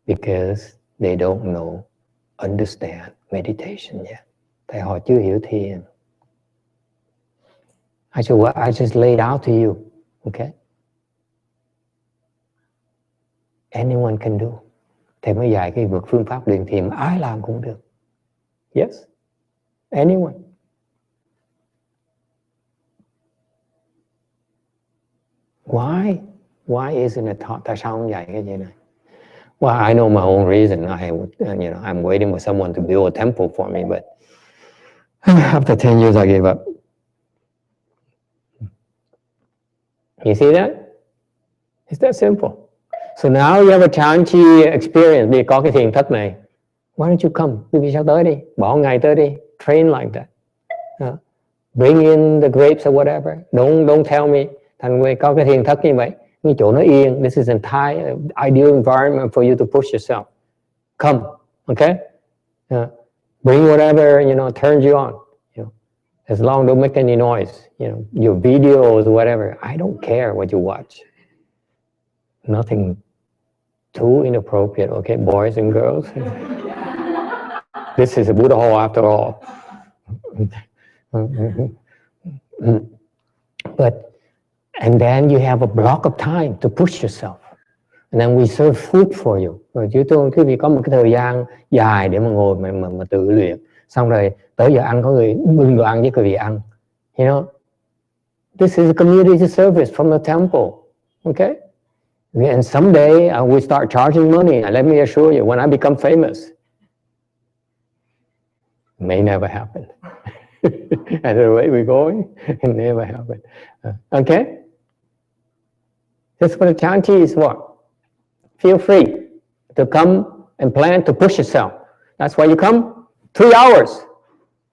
Because they don't know, understand meditation yet. Tại họ chưa hiểu thiền. I said, well, I just laid out to you, okay? Anyone can do. Thầy mới dạy cái vực phương pháp luyện thiền, ai làm cũng được. Yes, anyone. Why? Why isn't it taught? Tại sao không dạy cái gì này? Well, I know my own reason. I'm waiting for someone to build a temple for me, but after 10 years, I gave up. You see that? It's that simple. So now you have a Chanchi experience. Vì có cái thiền thất này, why don't you come? Vì sao tới đi? Bỏ ngày tới đi. Train like that. Bring in the grapes or whatever. Don't tell me. Thành Quê có cái thiền thất như vậy. Cái chỗ nó yên. This is an ideal environment for you to push yourself. Come, okay? Bring whatever turns you on. As long as don't make any noise. Your videos, whatever. I don't care what you watch. Nothing too inappropriate, okay, boys and girls. This is a Buddha hall after all. And then you have a block of time to push yourself. And then we serve food for you. Rồi quý vị có một cái thời gian dài để mà ngồi mà tự luyện. Xong rồi tới giờ ăn có người bưng đồ ăn với quý vị ăn. This is a community service from the temple. Okay? And someday we start charging money. And let me assure you, when I become famous, it may never happen. And the way we're going, it never happen. Okay? That's what a Chanchi is for. Feel free to come and plan to push yourself. That's why you come 3 hours,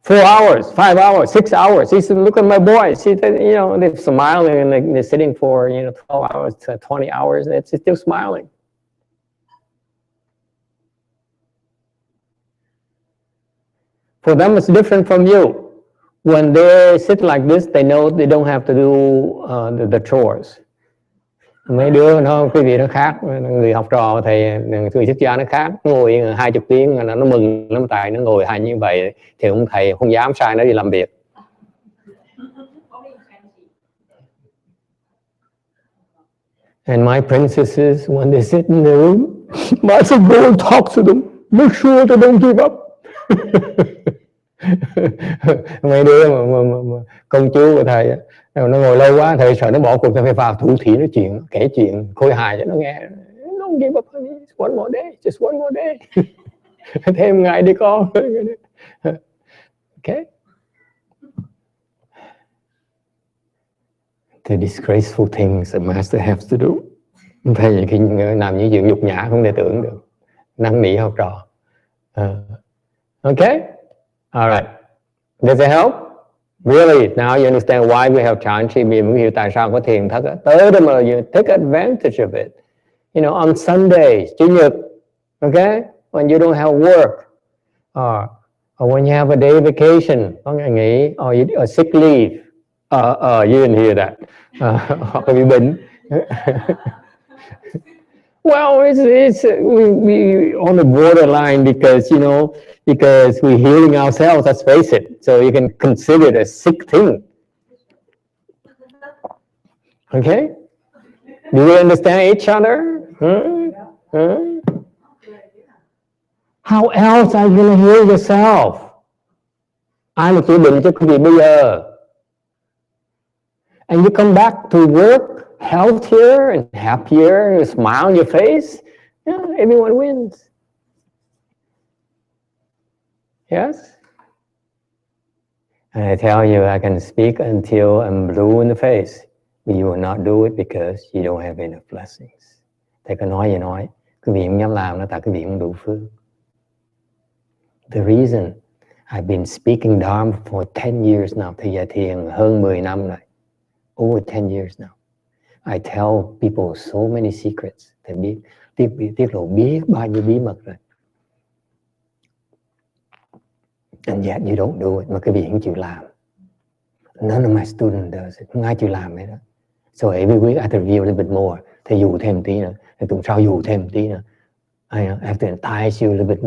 4 hours, 5 hours, 6 hours. See, look at my boys. See, they're smiling and they're sitting for 12 hours to 20 hours. And it's still smiling. For them, it's different from you. When they sit like this, they know they don't have to do the chores. Mấy đứa quý vị nó khác, người học trò thầy, người xuất gia nó khác, ngồi 20 tiếng nó mừng lắm, tại nó ngồi hành như vậy thì ông thầy không dám sai nó đi làm việc. And my princesses, when they sit in the room, I said, go and talk to them. Make sure they don't give up. Mấy đứa mà công chúa của thầy nó ngồi lâu quá, thầy sợ nó bỏ cuộc, thầy phải vào thủ thỉ nói chuyện, kể chuyện khôi hài cho nó nghe. Don't give up, honey. One more day, just one more day. Thêm ngày đi con. Okay. The disgraceful things a master has to do. Thầy khi làm những chuyện nhục nhã không thể tưởng được. Năn nỉ học trò. Okay. All right. Does it help? Really, now you understand why we have Chanchi. Mình mới hiểu tại sao có thiền thất. Tới đó mà you take advantage of it. On Sundays, Chủ nhật, okay? When you don't have work, or when you have a day vacation, có ngày nghỉ, or sick leave. You didn't hear that. Hoặc là bị bệnh. Well, it's we on the borderline because because we're healing ourselves. Let's face it. So you can consider it a sick thing. Okay? Do we understand each other? How else are you going to heal yourself? Ai mà chữa bệnh cho quý vị bây giờ? And you come back to work healthier and happier, you smile on your face, everyone wins. Yes? And I tell you, I can speak until I'm blue in the face, but you will not do it because you don't have enough blessings. Thầy có nói gì nói, quý vị không dám làm nó tại quý vị không đủ phước. The reason I've been speaking Dharma for 10 years now, thầy dạy thiền hơn 10 năm rồi, over 10 years now. I tell people so many secrets. Thầy biết, tiết lộ biết bao nhiêu bí mật rồi. And yet you don't do it. Mà cái vị không chịu làm. None of my students does it. Không ai chịu làm hết đó. So every week I have to review a little bit more. Thầy dù thêm tí nữa. Thầy tuần sau dù thêm tí nữa. I have to entice you a little bit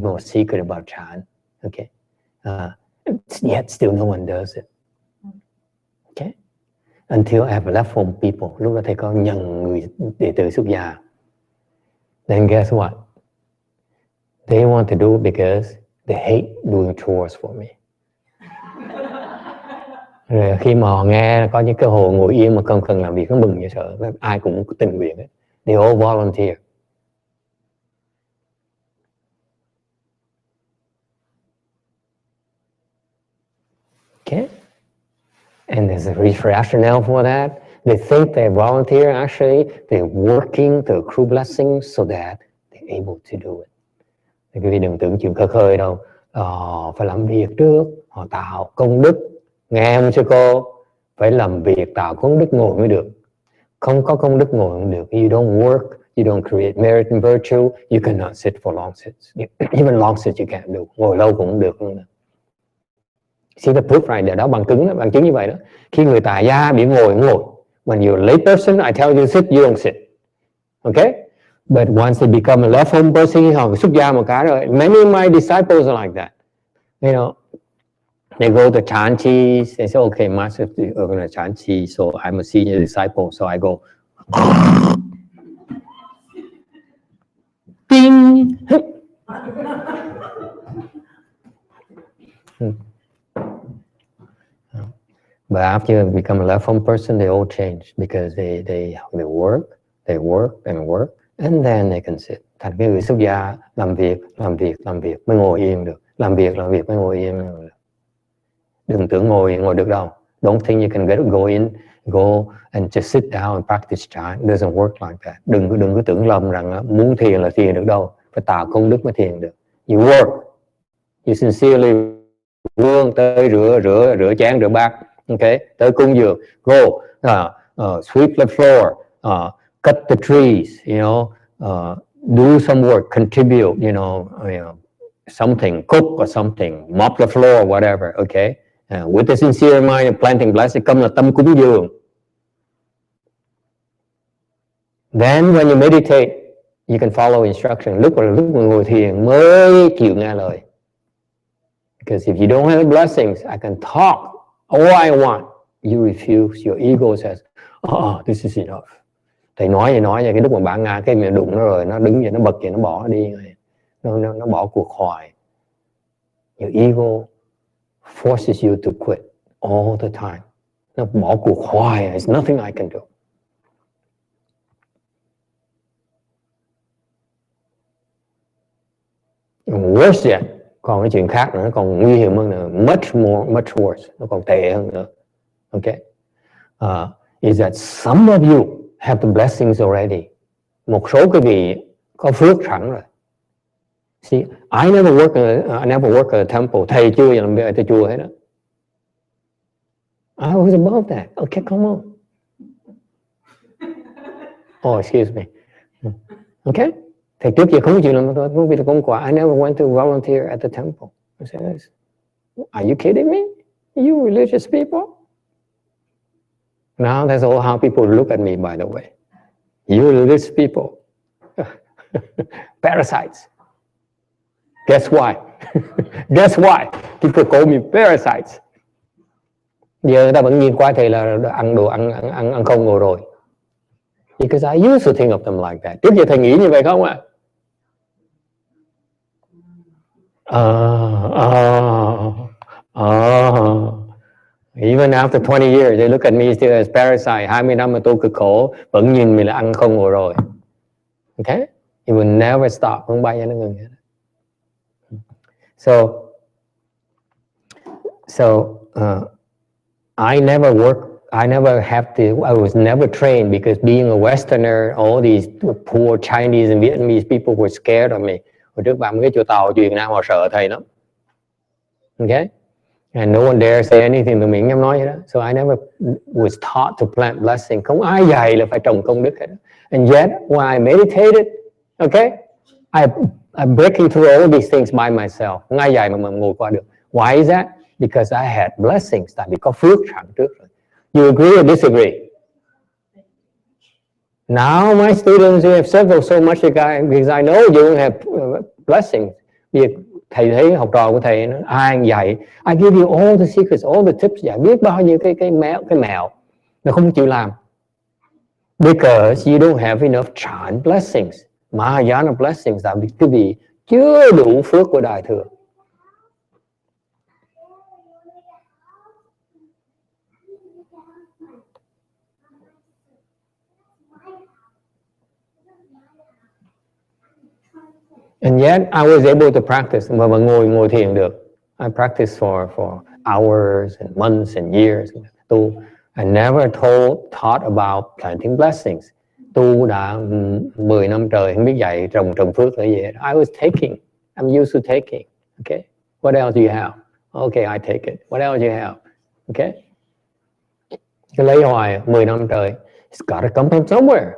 more secret about Chan. Okay. Yet still no one does it. Okay. Until I have left home people. Lúc đó thầy có nhận người đệ tử xuất gia. Then guess what? They want to do it because they hate doing chores for me. Rồi khi mà họ nghe có những cơ hội ngồi yên mà không cần làm việc, nó mừng như sợ. Ai cũng tình nguyện hết. They all volunteer. Okay? And there's a rationale for that. They think they volunteer, actually, they're working to accrue blessings so that they're able to do it. Thì quý vị đừng tưởng chuyện khơi khơi đâu. Phải làm việc trước, họ tạo công đức. Nghe không sư cô? Phải làm việc tạo công đức ngồi mới được. Không có công đức ngồi không được. You don't work, you don't create merit and virtue, you cannot sit for long sits. Even long sits you can't do. Ngồi lâu cũng không được. See the proof right there, đó bằng chứng như vậy đó. Khi người tại gia bị ngồi, ngồi. When you're a lay person, I tell you to sit, you don't sit. Okay? But once they become a left home person, họ xuất gia một cái rồi. Many of my disciples are like that. You know, they go to Chan Chi, they say, okay, Master, we're going to Chan Chi, so I'm a senior disciple, so I go, ding! But after you become a left home person, they all change because they work, and then they can sit. Thành cái người xuất gia làm việc mới ngồi yên được. Làm việc mới ngồi yên được. Đừng tưởng ngồi được đâu. Don't think you can go and just sit down and practice Chan. It doesn't work like that. Đừng có tưởng lầm rằng muốn thiền là thiền được đâu. Phải tạo công đức mới thiền được. You work. You sincerely vương tới rửa chén rửa bát. Okay, tới cúng dường, go sweep the floor, cut the trees, you know, do some work, contribute, you know, something, cook or something, mop the floor, whatever. Okay, with the sincere mind of planting blessing, come là tâm cúng dường. Then when you meditate, you can follow instruction. Lúc mà ngồi thiền mới chịu nghe lời. Because if you don't have blessings, I can talk all I want. You refuse. Your ego says, this is enough. Thầy nói vậy, cái lúc mà bạn nghe cái miệng đụng nó rồi, nó đứng vậy, nó bật vậy, nó bỏ đi. Nó bỏ cuộc hoài. Your ego forces you to quit all the time. Nó bỏ cuộc hoài. There's nothing I can do. And worse yet, còn cái chuyện khác nữa, nó còn nguy hiểm hơn nữa, much worse, nó còn tệ hơn nữa. Okay, is that some of you have the blessings already. Một số quý vị có phước sẵn rồi. See, I never work at a temple. Thầy chưa làm việc ở chùa hết đó. I was above that. Okay, come on. Oh, excuse me. Okay. Thầy trước giờ không có chuyện làm tôi không biết là công quả. I never went to volunteer at the temple. I said, are you kidding me? You religious people? Now that's all how people look at me, by the way. You religious people. Parasites. Guess why? Guess why? People call me parasites. Giờ người ta vẫn nhìn qua thầy là ăn đồ ăn không ngồi rồi. Because I used to think of them like that. Trước giờ thầy nghĩ như vậy không ạ? Even after 20 years, they look at me still as parasite. 20 năm mà tôi cực khổ, vẫn nhìn mình là ăn không ngồi rồi. Okay? It will never stop. Không bao giờ nó ngừng. So I never have to, I was never trained because being a Westerner, all these poor Chinese and Vietnamese people were scared of me. Hồi trước bạn cái chùa Tàu, chùa Việt Nam họ sợ thầy lắm. Okay? And no one dare say anything to me, em nói vậy đó. So I never was taught to plant blessing. Không ai dạy là phải trồng công đức hết. And yet, when I meditated, okay, I'm breaking through all these things by myself. Không ai dạy mà ngồi qua được. Why is that? Because I had blessings. Tại vì có phước sẵn trước rồi. You agree or disagree? Now my students, you have several so much because I know you don't have blessings. Việc thầy thấy học trò của thầy ai dạy, I give you all the secrets, all the tips, dạy biết bao nhiêu cái mẹo, nó không chịu làm. Because you don't have enough chant blessings. Mahayana blessings là quý vị chưa đủ phước của Đại Thừa. And yet I was able to practice. Mà ngồi thiền được. I practiced for hours and months and years. I never thought about planting blessings. Tu đã 10 năm trời không biết dạy trồng phước là gì. I was taking. I'm used to taking. Okay. What else do you have? Okay, I take it. What else do you have? Okay. Cứ lấy hoài 10 năm trời. It's got to come from somewhere.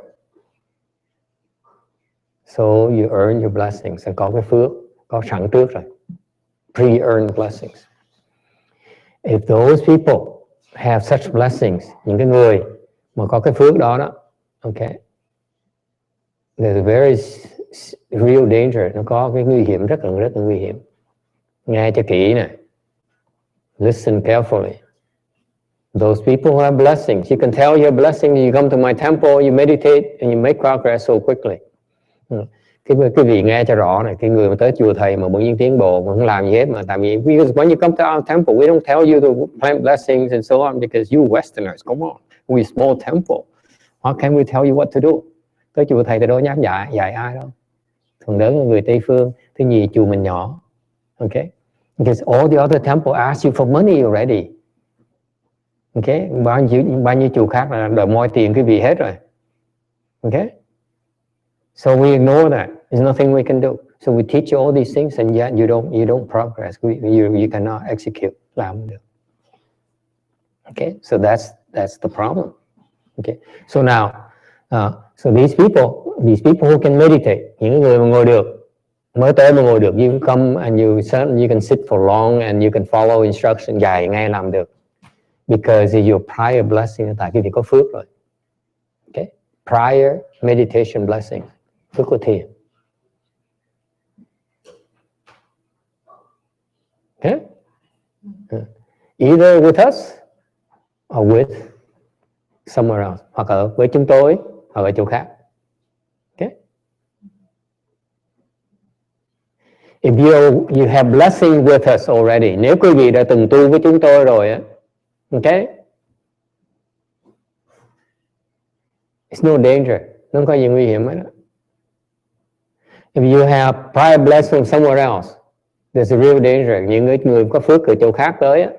So you earn your blessings. Có cái phước, có sẵn trước rồi. Pre-earned blessings. If those people have such blessings, những cái người mà có cái phước đó, okay, there's a very real danger. Nó có cái nguy hiểm rất là nguy hiểm. Nghe cho kỹ này. Listen carefully. Those people who have blessings, you can tell you have blessings. You come to my temple, you meditate, and you make progress so quickly. Cái vị nghe cho rõ này, cái người mà tới chùa thầy mà bỗng nhiên tiến bộ mà không làm gì hết mà tại vì because when you come to our temple we don't tell you to plant blessings and so on because you Westerners, come on, we small temple, how can we tell you what to do? Tới chùa thầy thì đâu nhắc dạy ai đâu, phần lớn là người Tây phương. Thứ nhì, chùa mình nhỏ, okay, because all the other temple ask you for money already, okay, bao nhiêu chùa khác là đòi moi tiền cái vị hết rồi, okay. So we ignore that. There's nothing we can do. So we teach you all these things, and yet you don't progress. You cannot execute. Làm được. Okay, so that's the problem. Okay, so now, so these people who can meditate, những người mà ngồi được, mới tới mà ngồi được, you come and you can sit for long and you can follow instruction, dài ngay làm được, because your prior blessing, tại cái việc có phước rồi. Okay, prior meditation blessing. Phước của thiền. Okay? Either with us or with somewhere else. Hoặc ở với chúng tôi hoặc ở chỗ khác. Okay? If you have blessing with us already, nếu quý vị đã từng tu với chúng tôi rồi á, okay? It's no danger. Không có gì nguy hiểm hết. If you have prior blessing somewhere else, there's a real danger. Những người có phước ở chỗ khác tới á,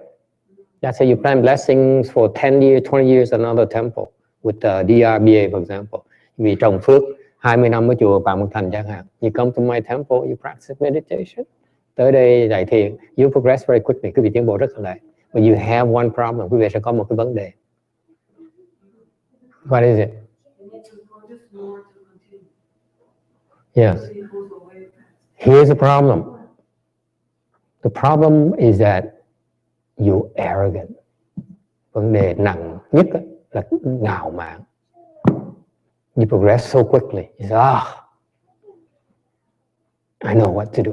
let's say you plant blessings for 10 years, 20 years in another temple with DRBA, for example. Vì trồng phước 20 năm ở chùa Phạm Ngọc Thành chẳng hạn. You come to my temple, you practice meditation. Tới đây dạy thiền, you progress very quickly. Quý vị tiến bộ rất là lẹ. But you have one problem. Quý vị sẽ có một cái vấn đề. What is it? Yes. Here's the problem. The problem is that you arrogant. Vấn đề nặng nhất là ngạo mạn. You progress so quickly. You say, I know what to do.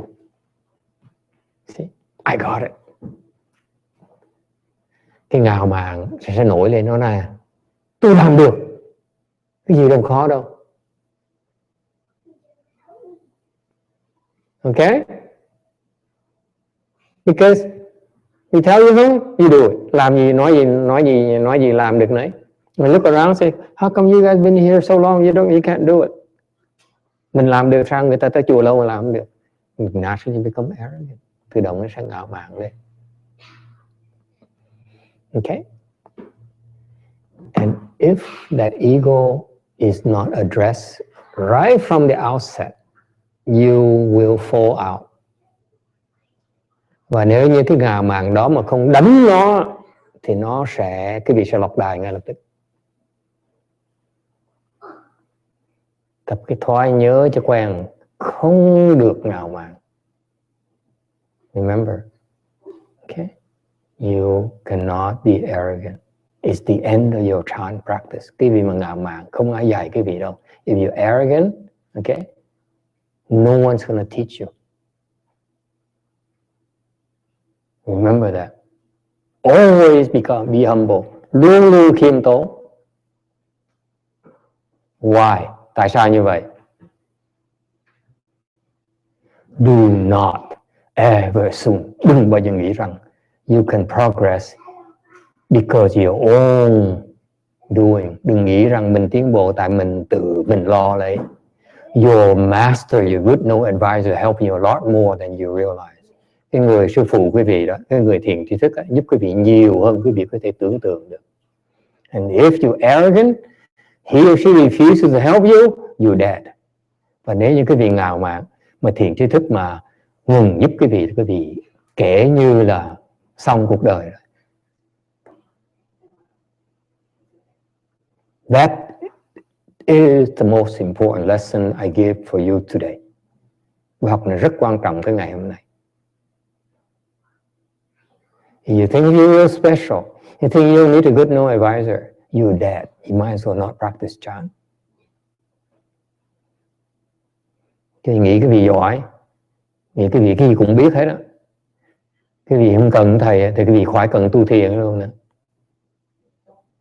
See, I got it. Cái ngạo mạn sẽ nổi lên, nó này, tôi làm được. Cái gì đâu khó đâu. Okay? Because we tell you who, you do it. Làm gì, nói gì làm được nấy. We look around and say, how come you guys been here so long, you can't do it? Mình làm được, sao người ta tới chùa lâu mà làm không được? Naturally become arrogant. Tự động nó sẽ ngạo mạn lên. Okay? And if that ego is not addressed right from the outset, you will fall out. Và nếu như cái ngạo mạn đó mà không đánh nó thì nó sẽ, cái vị sẽ lọt đài ngay lập tức. Tập cái thói nhớ cho quen, không được ngạo mạn. Remember, okay? You cannot be arrogant. it's the end of your Chan practice. Cái vị mà ngạo mạn, không ai dạy cái vị đâu. If you're arrogant, okay, no one's going to teach you. Remember that. Always be humble. Luôn luôn khiêm tốn. Why? Tại sao như vậy? Do not ever assume, đừng bao giờ nghĩ rằng you can progress because your own doing. Đừng nghĩ rằng mình tiến bộ tại mình tự mình lo lấy. Your master, your good know advisor help you a lot more than you realize. Cái người sư phụ quý vị đó, cái người thiền tri thức đó, giúp quý vị nhiều hơn quý vị có thể tưởng tượng được. And if you're arrogant, he or she refuses to help you, you're dead. Và nếu như quý vị ngạo mạn mà thiền tri thức mà ngừng giúp quý vị, quý vị kể như là xong cuộc đời rồi. That is the most important lesson I give for you today. Bài học này rất quan trọng cái ngày hôm nay. You think you're special, you think you need a good know advisor, you're dead. You might as well not practice Chan. Cái nghĩ cái vị giỏi, nghĩ cái vị cái gì cũng biết hết á. Cái vị không cần thầy thì cái vị khỏi cần tu thiền luôn nè.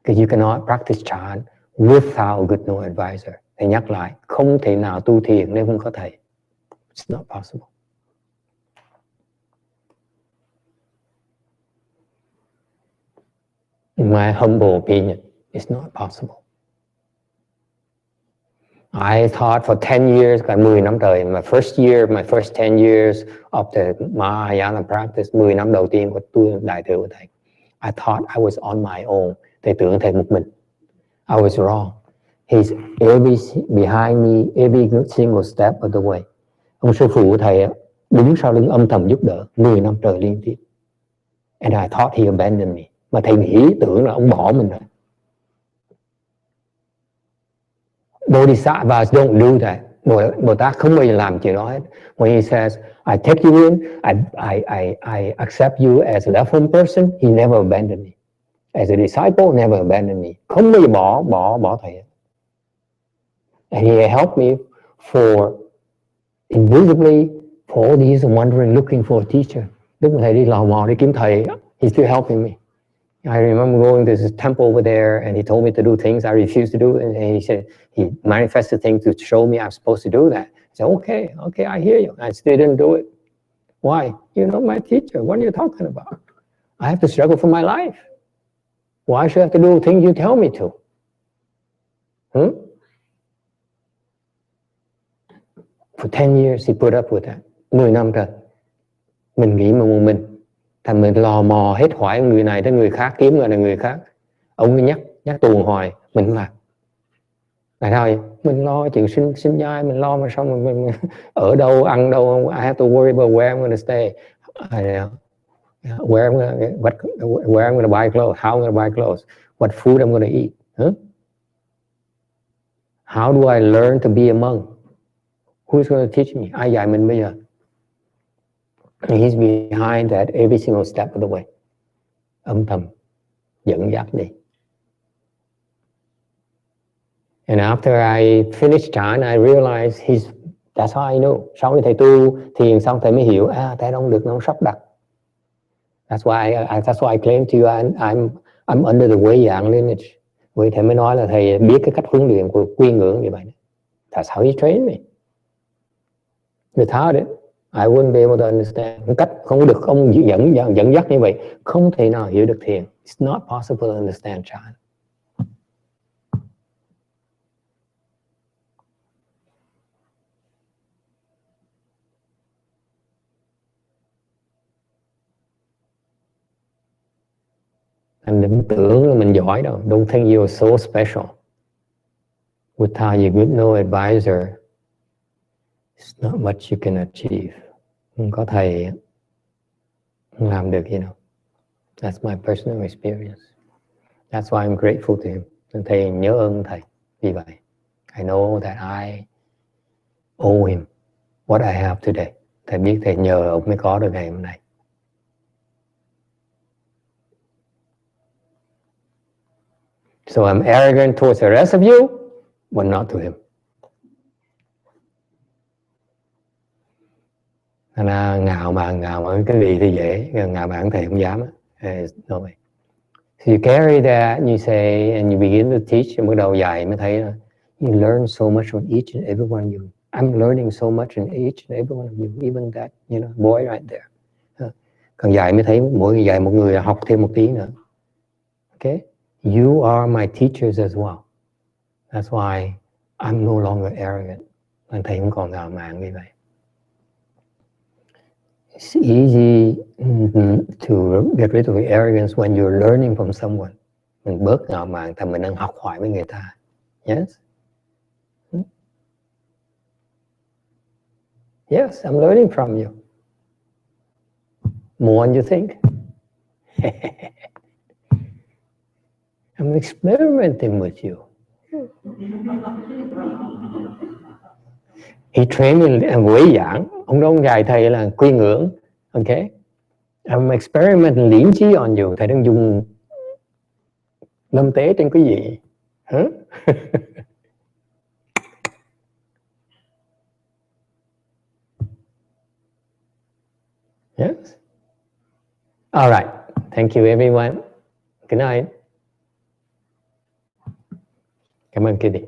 Because you cannot practice Chan without a good know advisor. Thầy nhắc lại, không thể nào tu thiền nếu không có thầy. It's not possible. In my humble opinion, it's not possible. I taught for 10 years, cả 10 năm trời. My first 10 years of the Mahayana practice, 10 năm đầu tiên của tôi đại thừa của thầy. I thought I was on my own. Thầy tưởng thầy một mình. I was wrong. He's behind me, every single step of the way. Ông sư phụ của thầy đứng sau lưng âm thầm giúp đỡ 10 năm trời liên tiếp. And I thought he abandoned me. Mà thầy nghĩ tưởng là ông bỏ mình rồi. Bodhisattvas don't do that. Bồ Tát không bao giờ làm chuyện đó hết. When he says, I take you in, I accept you as a left home person, he never abandoned me. As a disciple, never abandoned me. Không bao giờ bỏ thầy. And he helped me for invisibly for all these wandering looking for a teacher. Lúc mà thầy đi lò mò đi kiếm thầy, he's still helping me. I remember going to this temple over there and he told me to do things I refused to do, and he said he manifested things to show me I'm supposed to do that. I said, okay, I hear you. I still didn't do it. Why? You're not my teacher. What are you talking about? I have to struggle for my life. Why should I have to do things you tell me to? For 10 years he put up with that. 10 năm trời. Mình nghĩ mà một mình. Thành mình lò mò hết hỏi người này tới người khác, kiếm người này người khác. Ông cứ nhắc tuồng hoài, mình làm. Tại sao vậy? Mình lo chuyện sinh nhai, mình lo mà xong mình ở đâu, ăn đâu. I have to worry about where I'm going to stay. Where I'm going to buy clothes, how I'm going to buy clothes, what food I'm going to eat. How do I learn to be a monk? Who's going to teach me? Ai dạy mình bây giờ? And he's behind that every single step of the way. Âm thầm dẫn dắt đi. And after I finished Chan, I realized that's how I know. Sau khi thầy tu thiền xong thầy mới hiểu, thầy không được, nó sắp đặt. That's why I claim to you I'm under the Wei Yang lineage. Vì thầy mới nói là thầy biết cái cách huấn luyện của Quy Ngưỡng như vậy. That's how he trained me. Without it, I wouldn't be able to understand. Cách không được ông dẫn dắt như vậy, không thể nào hiểu được thiền. It's not possible to understand Chan. Anh đừng tưởng là mình giỏi đâu. Don't think you're so special. Without your good know advisor, it's not much you can achieve. Không có thầy không làm được gì đâu. That's my personal experience. That's why I'm grateful to him. Thầy nhớ ơn thầy. Vì vậy, I know that I owe him what I have today. Thầy biết thầy nhờ ông mới có được ngày hôm nay. So I'm arrogant towards the rest of you, but not to him. Nên là ngạo mạn cái gì thì dễ, ngạo mạn thầy không dám. No way. So you carry that and you say, and you begin to teach, and bắt đầu dạy mới thấy là you learn so much from each and every one of you. I'm learning so much in each and every one of you, even that, boy right there. Còn dạy mới thấy mỗi dạy một người học thêm một tí nữa. Okay? You are my teachers as well. That's why I'm no longer arrogant. Nên thầy không còn ngạo mạn như vậy. It's easy to get rid of arrogance when you're learning from someone. Mình bớt ngạo mạn thì mình đang học hỏi với người ta. Yes? Yes, I'm learning from you. More than you think. I'm experimenting with you. He trained me quỷ giảng. Ông đó ông dạy thầy là quy ngưỡng. Okay? I'm experimenting liễn trí on you. Thầy đang dùng lâm tế trên quý vị. Huh? Yes? All right. Thank you, everyone. Good night. Cảm ơn Kitty.